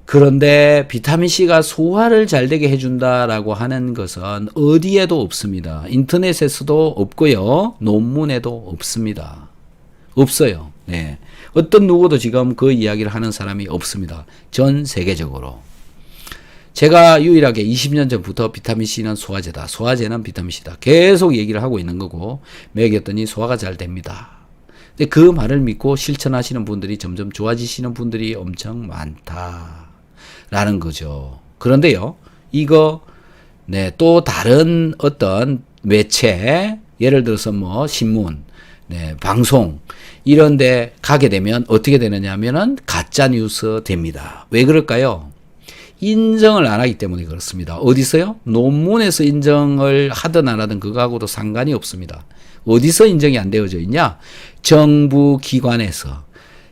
그런데 비타민C가 소화를 잘 되게 해준다라고 하는 것은 어디에도 없습니다. 인터넷에서도 없고요. 논문에도 없습니다. 없어요. 어떤 누구도 지금 그 이야기를 하는 사람이 없습니다. 전 세계적으로. 제가 유일하게 20년 전부터 비타민C는 소화제다. 소화제는 비타민C다. 계속 얘기를 하고 있는 거고 먹였더니 소화가 잘 됩니다. 근데 그 말을 믿고 실천하시는 분들이 점점 좋아지시는 분들이 엄청 많다라는 거죠. 그런데요. 이거 또 다른 어떤 매체, 예를 들어서 신문, 방송 이런 데 가게 되면 어떻게 되느냐 하면은 가짜 뉴스 됩니다. 왜 그럴까요? 인정을 안 하기 때문에 그렇습니다. 어디서요? 논문에서 인정을 하든 안 하든 그거하고도 상관이 없습니다. 어디서 인정이 안 되어져 있냐? 정부 기관에서.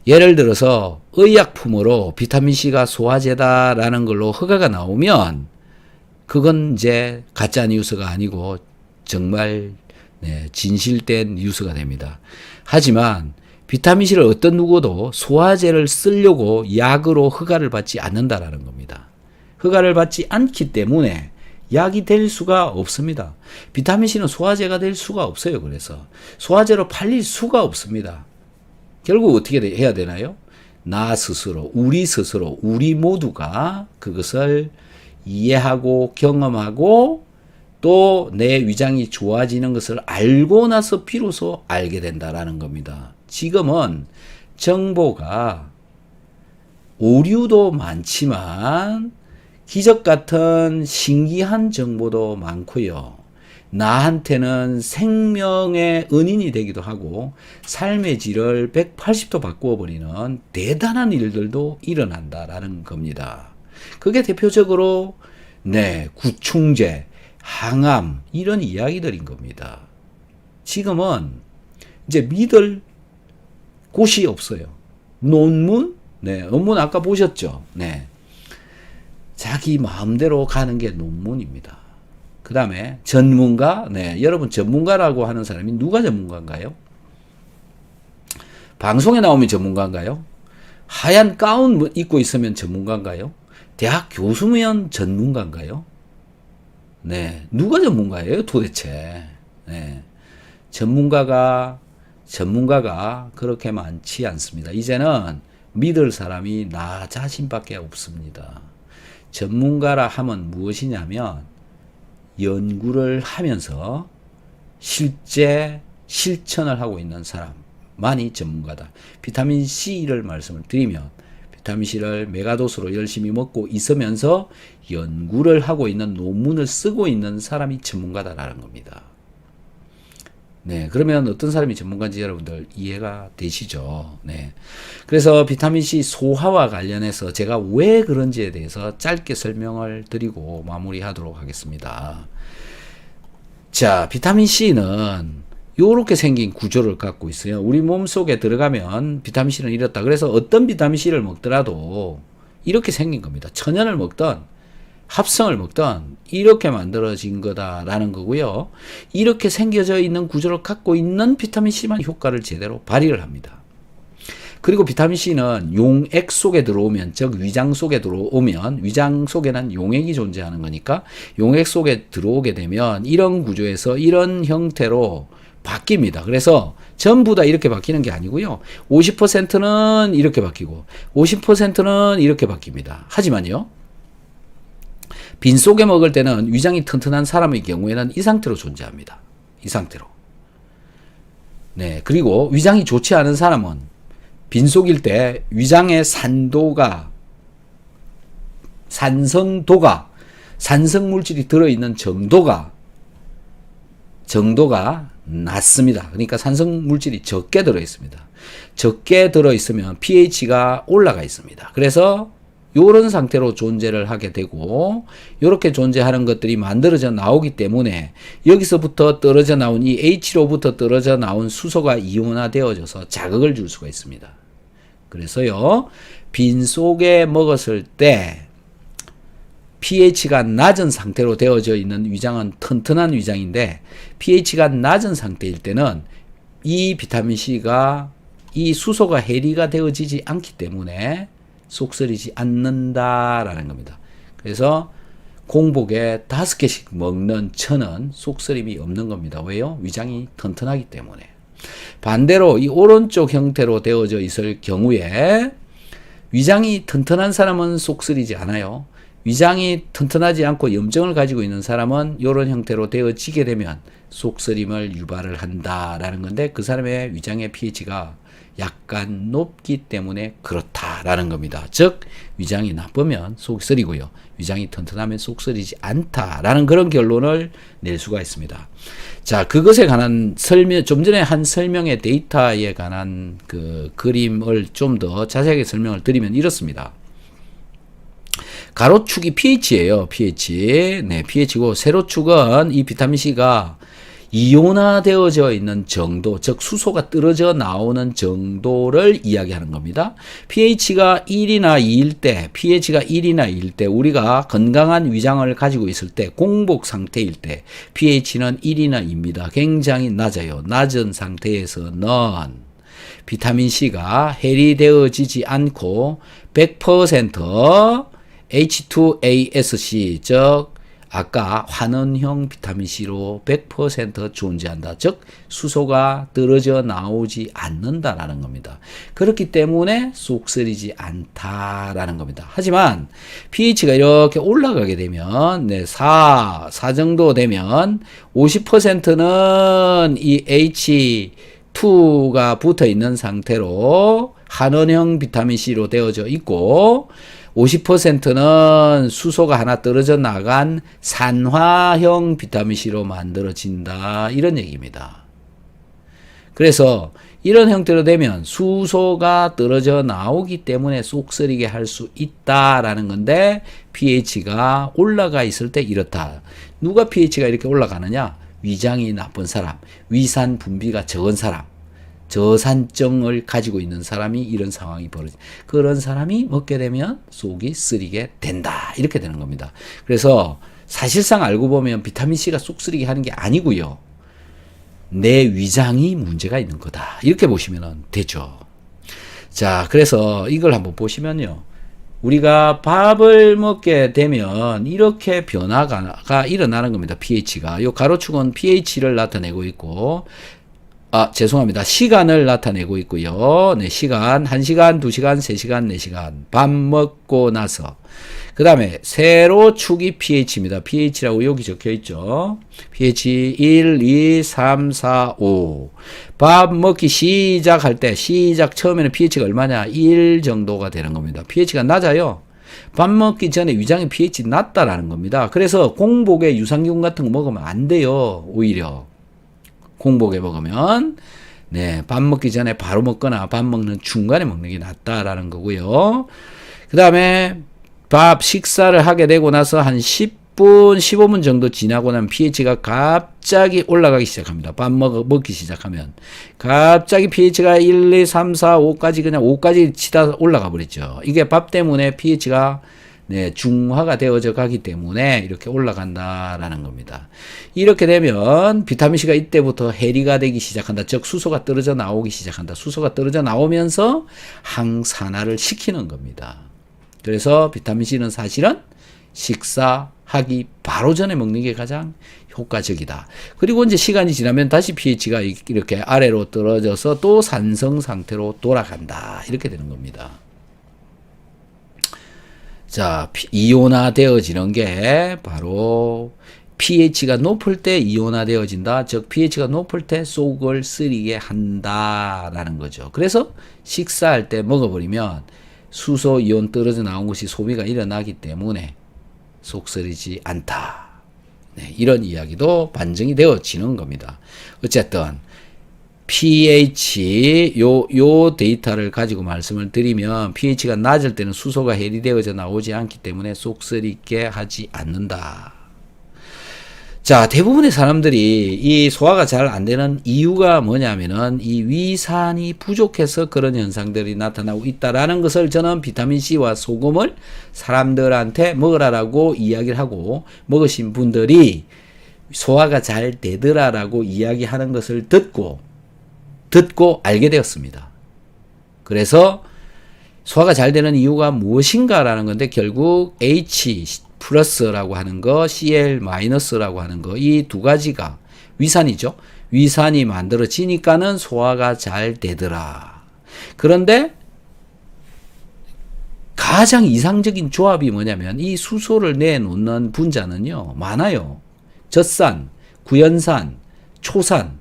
예를 들어서 의약품으로 비타민C가 소화제다라는 걸로 허가가 나오면 그건 이제 가짜 뉴스가 아니고 정말 진실된 뉴스가 됩니다. 하지만 비타민C를 어떤 누구도 소화제를 쓰려고 약으로 허가를 받지 않는다라는 겁니다. 허가를 받지 않기 때문에 약이 될 수가 없습니다. 비타민C는 소화제가 될 수가 없어요. 그래서 소화제로 팔릴 수가 없습니다. 결국 어떻게 해야 되나요? 나 스스로, 우리 모두가 그것을 이해하고 경험하고 또 내 위장이 좋아지는 것을 알고 나서 비로소 알게 된다라는 겁니다. 지금은 정보가 오류도 많지만 기적 같은 신기한 정보도 많고요. 나한테는 생명의 은인이 되기도 하고 삶의 질을 180도 바꾸어 버리는 대단한 일들도 일어난다라는 겁니다. 그게 대표적으로 구충제, 항암 이런 이야기들인 겁니다. 지금은 이제 믿을 곳이 없어요. 논문, 논문 아까 보셨죠? 자기 마음대로 가는 게 논문입니다. 그 다음에 전문가, 여러분 전문가라고 하는 사람이 누가 전문가인가요? 방송에 나오면 전문가인가요? 하얀 가운 입고 있으면 전문가인가요? 대학 교수면 전문가인가요? 누가 전문가예요, 도대체? 전문가가 그렇게 많지 않습니다. 이제는 믿을 사람이 나 자신밖에 없습니다. 전문가라 하면 무엇이냐면 연구를 하면서 실제 실천을 하고 있는 사람만이 전문가다. 비타민C를 말씀을 드리면 비타민C를 메가도스로 열심히 먹고 있으면서 연구를 하고 있는 논문을 쓰고 있는 사람이 전문가다라는 겁니다. 네, 그러면 어떤 사람이 전문가인지 여러분들 이해가 되시죠? 네. 그래서 비타민C 소화와 관련해서 제가 왜 그런지에 대해서 짧게 설명을 드리고 마무리하도록 하겠습니다. 자, 비타민C는 요렇게 생긴 구조를 갖고 있어요. 우리 몸 속에 들어가면 비타민C는 이렇다. 그래서 어떤 비타민C를 먹더라도 이렇게 생긴 겁니다. 천연을 먹던 합성을 먹던 이렇게 만들어진 거다라는 거고요. 이렇게 생겨져 있는 구조를 갖고 있는 비타민C만 효과를 제대로 발휘를 합니다. 그리고 비타민C는 용액 속에 들어오면, 즉 위장 속에 들어오면, 위장 속에는 용액이 존재하는 거니까 용액 속에 들어오게 되면 이런 구조에서 이런 형태로 바뀝니다. 그래서 전부 다 이렇게 바뀌는 게 아니고요. 50%는 이렇게 바뀌고 50%는 이렇게 바뀝니다. 하지만요, 빈속에 먹을 때는 위장이 튼튼한 사람의 경우에는 이 상태로 존재합니다. 이 상태로. 네, 그리고 위장이 좋지 않은 사람은 빈속일 때 위장의 산성도가 산성물질이 들어있는 정도가 낮습니다. 그러니까 산성물질이 적게 들어있습니다. 적게 들어있으면 pH가 올라가 있습니다. 그래서 이런 상태로 존재를 하게 되고, 이렇게 존재하는 것들이 만들어져 나오기 때문에 여기서부터 떨어져 나온 이 H로부터 떨어져 나온 수소가 이온화되어져서 자극을 줄 수가 있습니다. 그래서요, 빈속에 먹었을 때 pH가 낮은 상태로 되어져 있는 위장은 튼튼한 위장인데, pH가 낮은 상태일 때는 이 비타민C가 이 수소가 해리가 되어지지 않기 때문에 쏙쓰리지 않는다라는 겁니다. 그래서 공복에 5개씩 먹는 천은 쏙쓰림이 없는 겁니다. 왜요? 위장이 튼튼하기 때문에. 반대로 이 오른쪽 형태로 되어져 있을 경우에 위장이 튼튼한 사람은 쏙쓰리지 않아요. 위장이 튼튼하지 않고 염증을 가지고 있는 사람은 이런 형태로 되어지게 되면 쏙쓰림을 유발을 한다라는 건데, 그 사람의 위장의 pH가 약간 높기 때문에 그렇다라는 겁니다. 즉 위장이 나쁘면 쏙쓰리고요, 위장이 튼튼하면 쏙쓰리지 않다라는 그런 결론을 낼 수가 있습니다. 자, 그것에 관한 설명, 좀 전에 한 설명의 데이터에 관한 그 그림을 좀 더 자세하게 설명을 드리면 이렇습니다. 가로축이 pH예요. pH. 네, pH고 세로축은 이 비타민C가 이온화되어져 있는 정도, 즉 수소가 떨어져 나오는 정도를 이야기하는 겁니다. pH가 1이나 2일 때, pH가 1이나 2일 때, 우리가 건강한 위장을 가지고 있을 때, 공복 상태일 때 pH는 1이나 2입니다. 굉장히 낮아요. 낮은 상태에서는 비타민C가 해리되어지지 않고 100% H2ASC, 즉 아까 환원형 비타민C로 100% 존재한다. 즉 수소가 떨어져 나오지 않는다라는 겁니다. 그렇기 때문에 쏙쓰리지 않다라는 겁니다. 하지만 pH가 이렇게 올라가게 되면 4 정도 되면 50%는 이 H2가 붙어 있는 상태로 환원형 비타민C로 되어져 있고, 50%는 수소가 하나 떨어져 나간 산화형 비타민C로 만들어진다, 이런 얘기입니다. 그래서 이런 형태로 되면 수소가 떨어져 나오기 때문에 쏙쓰리게 할 수 있다라는 건데, pH가 올라가 있을 때 이렇다. 누가 pH가 이렇게 올라가느냐? 위장이 나쁜 사람, 위산 분비가 적은 사람, 저산증을 가지고 있는 사람이 이런 상황이 벌어진, 그런 사람이 먹게 되면 속이 쓰리게 된다, 이렇게 되는 겁니다. 그래서 사실상 알고 보면 비타민C가 속 쓰리게 하는 게 아니고요, 내 위장이 문제가 있는 거다, 이렇게 보시면 되죠. 자, 그래서 이걸 한번 보시면요, 우리가 밥을 먹게 되면 이렇게 변화가 일어나는 겁니다. pH가, 요 가로축은 pH를 나타내고 있고, 죄송합니다. 시간을 나타내고 있고요. 네, 시간, 1시간, 2시간, 3시간, 4시간. 밥 먹고 나서. 그 다음에 세로축이 pH입니다. pH라고 여기 적혀 있죠. pH 1, 2, 3, 4, 5. 밥 먹기 시작할 때, 처음에는 pH가 얼마냐? 1 정도가 되는 겁니다. pH가 낮아요. 밥 먹기 전에 위장의 pH 낮다라는 겁니다. 그래서 공복에 유산균 같은 거 먹으면 안 돼요, 오히려. 공복에 먹으면. 네, 밥 먹기 전에 바로 먹거나 밥 먹는 중간에 먹는 게 낫다라는 거고요. 그 다음에 밥 식사를 하게 되고 나서 한 10분, 15분 정도 지나고 나면 pH가 갑자기 올라가기 시작합니다. 밥 먹기 시작하면. 갑자기 pH가 1, 2, 3, 4, 5까지 그냥 5까지 치다 올라가 버렸죠. 이게 밥 때문에 pH가 네, 중화가 되어져 가기 때문에 이렇게 올라간다라는 겁니다. 이렇게 되면 비타민C가 이때부터 해리가 되기 시작한다. 즉 수소가 떨어져 나오기 시작한다. 수소가 떨어져 나오면서 항산화를 시키는 겁니다. 그래서 비타민C는 사실은 식사하기 바로 전에 먹는 게 가장 효과적이다. 그리고 이제 시간이 지나면 다시 pH가 이렇게 아래로 떨어져서 또 산성 상태로 돌아간다. 이렇게 되는 겁니다. 자, 이온화 되어지는 게 바로 pH가 높을 때 이온화 되어진다. 즉 pH가 높을 때 속을 쓰리게 한다라는 거죠. 그래서 식사할 때 먹어버리면 수소 이온 떨어져 나온 것이 소비가 일어나기 때문에 속 쓰리지 않다. 네, 이런 이야기도 반증이 되어지는 겁니다. 어쨌든 pH 요 데이터를 가지고 말씀을 드리면 pH가 낮을 때는 수소가 해리되어져 나오지 않기 때문에 쏙쓰리게 하지 않는다. 자, 대부분의 사람들이 이 소화가 잘 안 되는 이유가 뭐냐면은 이 위산이 부족해서 그런 현상들이 나타나고 있다라는 것을 저는 비타민C와 소금을 사람들한테 먹으라라고 이야기를 하고 먹으신 분들이 소화가 잘 되더라라고 이야기하는 것을 듣고 알게 되었습니다. 그래서 소화가 잘 되는 이유가 무엇인가라는 건데 결국 H 플러스라고 하는 거, Cl 마이너스라고 하는 거, 이 두 가지가 위산이죠. 위산이 만들어지니까는 소화가 잘 되더라. 그런데 가장 이상적인 조합이 뭐냐면 이 수소를 내놓는 분자는요, 많아요. 젖산, 구연산, 초산,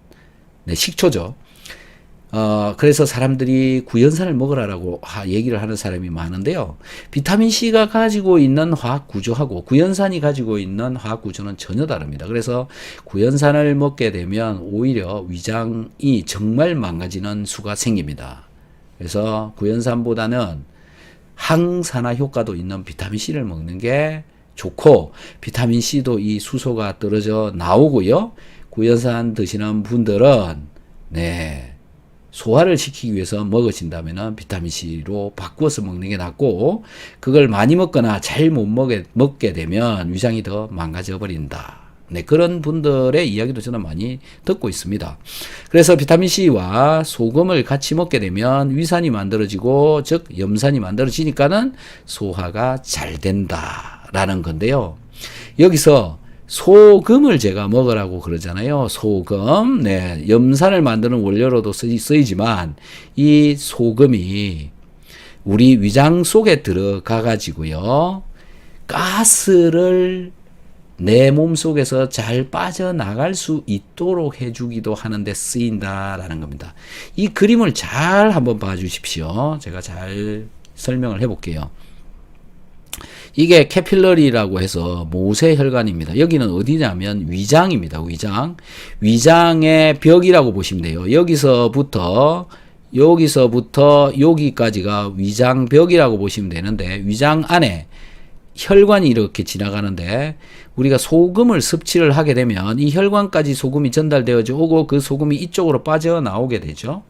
네, 식초죠. 그래서 사람들이 구연산을 먹으라라고 얘기를 하는 사람이 많은데요. 비타민C가 가지고 있는 화학 구조하고 구연산이 가지고 있는 화학 구조는 전혀 다릅니다. 그래서 구연산을 먹게 되면 오히려 위장이 정말 망가지는 수가 생깁니다. 그래서 구연산보다는 항산화 효과도 있는 비타민C를 먹는 게 좋고, 비타민C도 이 수소가 떨어져 나오고요. 구연산 드시는 분들은 네, 소화를 시키기 위해서 먹으신다면 비타민C로 바꾸어서 먹는 게 낫고, 그걸 많이 먹거나 잘 못 먹게 되면 위장이 더 망가져 버린다. 네, 그런 분들의 이야기도 저는 많이 듣고 있습니다. 그래서 비타민C와 소금을 같이 먹게 되면 위산이 만들어지고, 즉 염산이 만들어지니까는 소화가 잘 된다라는 건데요. 여기서 소금을 제가 먹으라고 그러잖아요. 소금. 네, 염산을 만드는 원료로도 쓰이지만 이 소금이 우리 위장 속에 들어가 가지고요, 가스를 내 몸 속에서 잘 빠져나갈 수 있도록 해주기도 하는데 쓰인다라는 겁니다. 이 그림을 잘 한번 봐주십시오. 제가 잘 설명을 해볼게요. 이게 캐필러리라고 해서 모세혈관입니다. 여기는 어디냐면 위장입니다. 위장의 벽이라고 보시면 돼요. 여기서부터 여기까지가 위장벽이라고 보시면 되는데, 위장 안에 혈관이 이렇게 지나가는데, 우리가 소금을 섭취를 하게 되면 이 혈관까지 소금이 전달되어져 오고 그 소금이 이쪽으로 빠져나오게 되죠.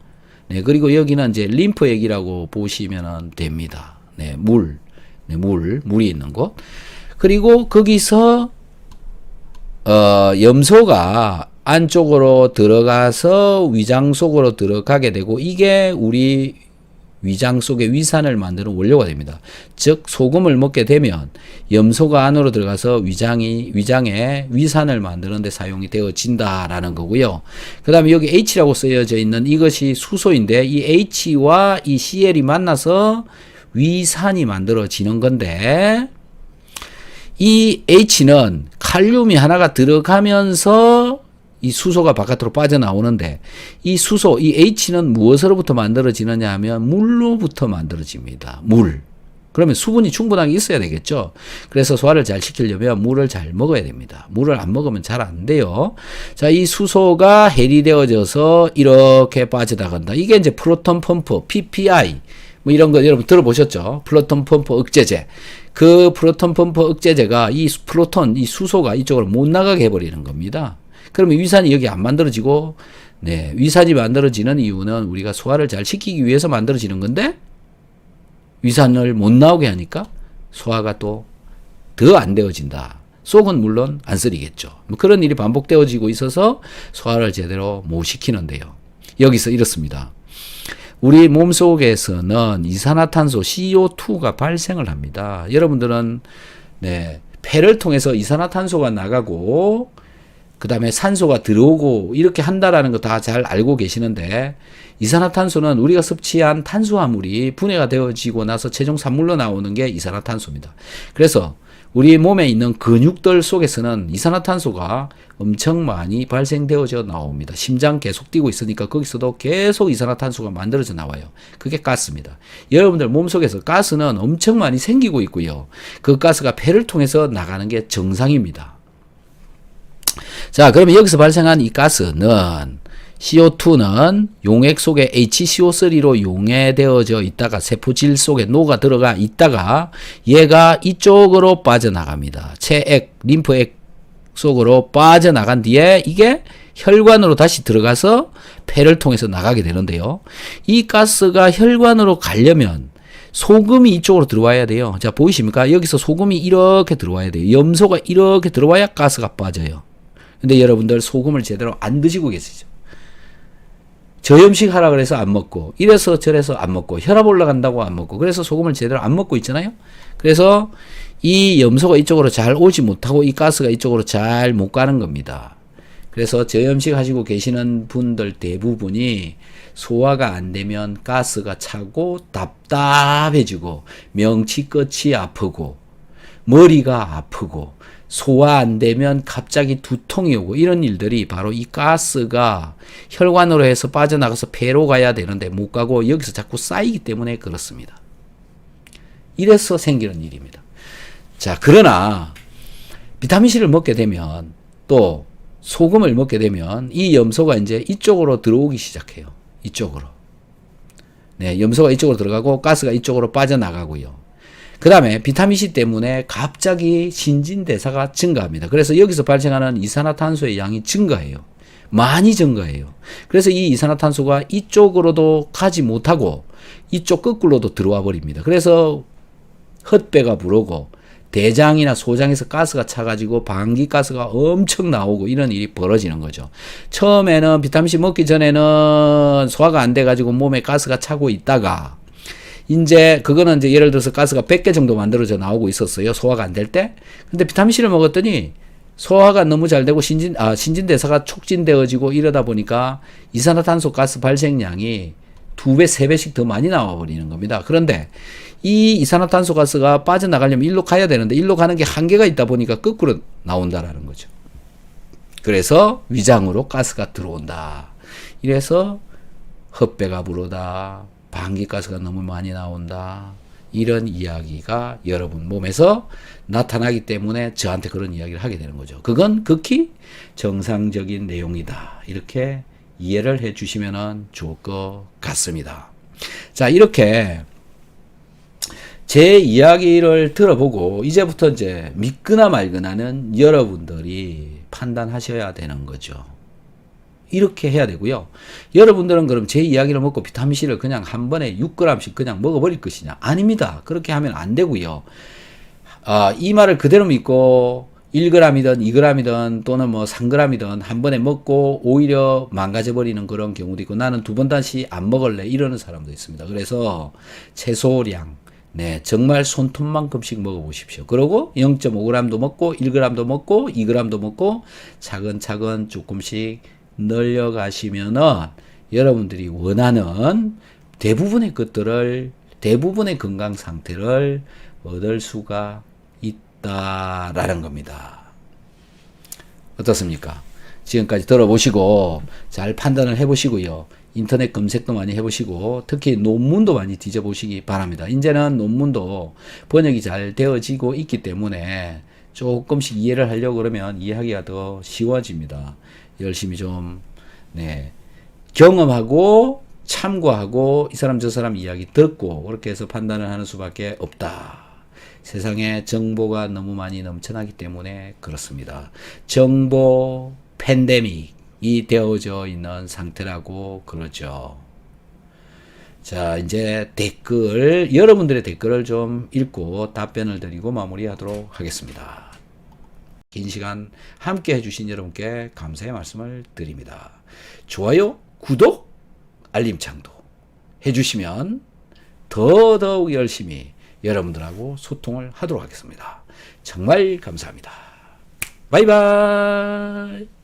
네, 그리고 여기는 이제 림프액이라고 보시면 됩니다. 네, 물이 있는 곳. 그리고 거기서 염소가 안쪽으로 들어가서 위장 속으로 들어가게 되고, 이게 우리 위장 속에 위산을 만드는 원료가 됩니다. 즉 소금을 먹게 되면 염소가 안으로 들어가서 위장에 위산을 만드는 데 사용이 되어진다라는 거고요. 그 다음에 여기 H라고 쓰여져 있는 이것이 수소인데, 이 H와 이 Cl이 만나서 위산이 만들어지는 건데, 이 H는 칼륨이 하나가 들어가면서 이 수소가 바깥으로 빠져나오는데, 이 H는 무엇으로부터 만들어지느냐 하면 물로부터 만들어집니다. 물. 그러면 수분이 충분하게 있어야 되겠죠. 그래서 소화를 잘 시키려면 물을 잘 먹어야 됩니다. 물을 안 먹으면 잘 안 돼요. 자, 이 수소가 해리되어져서 이렇게 빠져나간다. 이게 이제 프로톤 펌프, PPI. 뭐 이런 거 여러분 들어보셨죠? 프로톤 펌프 억제제. 그 프로톤 펌프 억제제가 이 수소가 이쪽으로 못 나가게 해버리는 겁니다. 그러면 위산이 여기 안 만들어지고, 네, 위산이 만들어지는 이유는 우리가 소화를 잘 시키기 위해서 만들어지는 건데, 위산을 못 나오게 하니까 소화가 또 더 안 되어진다. 속은 물론 안 쓰리겠죠. 뭐 그런 일이 반복되어지고 있어서 소화를 제대로 못 시키는데요. 여기서 이렇습니다. 우리 몸속에서는 이산화탄소 CO2가 발생을 합니다. 여러분들은 네, 폐를 통해서 이산화탄소가 나가고 그 다음에 산소가 들어오고 이렇게 한다라는 거 다 잘 알고 계시는데, 이산화탄소는 우리가 섭취한 탄수화물이 분해가 되어지고 나서 최종 산물로 나오는 게 이산화탄소입니다. 그래서 우리 몸에 있는 근육들 속에서는 이산화탄소가 엄청 많이 발생되어져 나옵니다. 심장 계속 뛰고 있으니까 거기서도 계속 이산화탄소가 만들어져 나와요. 그게 가스입니다. 여러분들 몸속에서 가스는 엄청 많이 생기고 있고요. 그 가스가 폐를 통해서 나가는 게 정상입니다. 자, 그러면 여기서 발생한 이 가스는 CO2는 용액 속에 HCO3로 용해되어져 있다가 세포질 속에 녹아 들어가 있다가 얘가 이쪽으로 빠져나갑니다. 체액, 림프액 속으로 빠져나간 뒤에 이게 혈관으로 다시 들어가서 폐를 통해서 나가게 되는데요. 이 가스가 혈관으로 가려면 소금이 이쪽으로 들어와야 돼요. 자, 보이십니까? 여기서 소금이 이렇게 들어와야 돼요. 염소가 이렇게 들어와야 가스가 빠져요. 근데 여러분들 소금을 제대로 안 드시고 계시죠. 저염식 하라 그래서 안 먹고, 이래서 저래서 안 먹고, 혈압 올라간다고 안 먹고, 그래서 소금을 제대로 안 먹고 있잖아요. 그래서 이 염소가 이쪽으로 잘 오지 못하고 이 가스가 이쪽으로 잘 못 가는 겁니다. 그래서 저염식 하시고 계시는 분들 대부분이 소화가 안 되면 가스가 차고 답답해지고 명치 끝이 아프고 머리가 아프고 소화 안 되면 갑자기 두통이 오고 이런 일들이 바로 이 가스가 혈관으로 해서 빠져나가서 폐로 가야 되는데 못 가고 여기서 자꾸 쌓이기 때문에 그렇습니다. 이래서 생기는 일입니다. 자, 그러나 비타민C를 먹게 되면 또 소금을 먹게 되면 이 염소가 이제 이쪽으로 들어오기 시작해요. 이쪽으로. 네, 염소가 이쪽으로 들어가고 가스가 이쪽으로 빠져나가고요. 그 다음에 비타민C 때문에 갑자기 신진대사가 증가합니다. 그래서 여기서 발생하는 이산화탄소의 양이 증가해요. 많이 증가해요. 그래서 이 이산화탄소가 이쪽으로도 가지 못하고 이쪽 거꾸로도 들어와 버립니다. 그래서 헛배가 부르고 대장이나 소장에서 가스가 차가지고 방귀가스가 엄청 나오고 이런 일이 벌어지는 거죠. 처음에는 비타민C 먹기 전에는 소화가 안 돼가지고 몸에 가스가 차고 있다가 이제 그거는 이제 예를 들어서 가스가 100개 정도 만들어져 나오고 있었어요. 소화가 안 될 때. 근데 비타민C를 먹었더니 소화가 너무 잘 되고 신진대사가 촉진되어지고 이러다 보니까 이산화탄소 가스 발생량이 2배, 3배씩 더 많이 나와 버리는 겁니다. 그런데 이 이산화탄소 가스가 빠져나가려면 일로 가야 되는데 일로 가는 게 한계가 있다 보니까 거꾸로 나온다라는 거죠. 그래서 위장으로 가스가 들어온다. 이래서 헛배가 부르다. 방귀가스가 너무 많이 나온다. 이런 이야기가 여러분 몸에서 나타나기 때문에 저한테 그런 이야기를 하게 되는 거죠. 그건 극히 정상적인 내용이다. 이렇게 이해를 해 주시면 좋을 것 같습니다. 자, 이렇게 제 이야기를 들어보고 이제부터 이제 믿거나 말거나는 여러분들이 판단하셔야 되는 거죠. 이렇게 해야 되고요. 여러분들은 그럼 제 이야기를 먹고 비타민C를 그냥 한 번에 6g씩 그냥 먹어버릴 것이냐? 아닙니다. 그렇게 하면 안 되고요. 이 말을 그대로 믿고 1g이든 2g이든 또는 뭐 3g이든 한 번에 먹고 오히려 망가져버리는 그런 경우도 있고 나는 두 번 다시 안 먹을래 이러는 사람도 있습니다. 그래서 최소량 네, 정말 손톱만큼씩 먹어보십시오. 그리고 0.5g도 먹고 1g도 먹고 2g도 먹고 차근차근 조금씩 늘려가시면은 여러분들이 원하는 대부분의 것들을 대부분의 건강 상태를 얻을 수가 있다라는 겁니다. 어떻습니까? 지금까지 들어보시고 잘 판단을 해보시고요. 인터넷 검색도 많이 해보시고 특히 논문도 많이 뒤져보시기 바랍니다. 이제는 논문도 번역이 잘 되어지고 있기 때문에 조금씩 이해를 하려고 그러면 이해하기가 더 쉬워집니다. 열심히 좀 네, 경험하고 참고하고 이 사람 저 사람 이야기 듣고 그렇게 해서 판단을 하는 수밖에 없다. 세상에 정보가 너무 많이 넘쳐나기 때문에 그렇습니다. 정보 팬데믹이 되어져 있는 상태라고 그러죠. 자, 이제 댓글, 여러분들의 댓글을 좀 읽고 답변을 드리고 마무리하도록 하겠습니다. 긴 시간 함께 해주신 여러분께 감사의 말씀을 드립니다. 좋아요, 구독, 알림창도 해주시면 더더욱 열심히 여러분들하고 소통을 하도록 하겠습니다. 정말 감사합니다. 바이바이.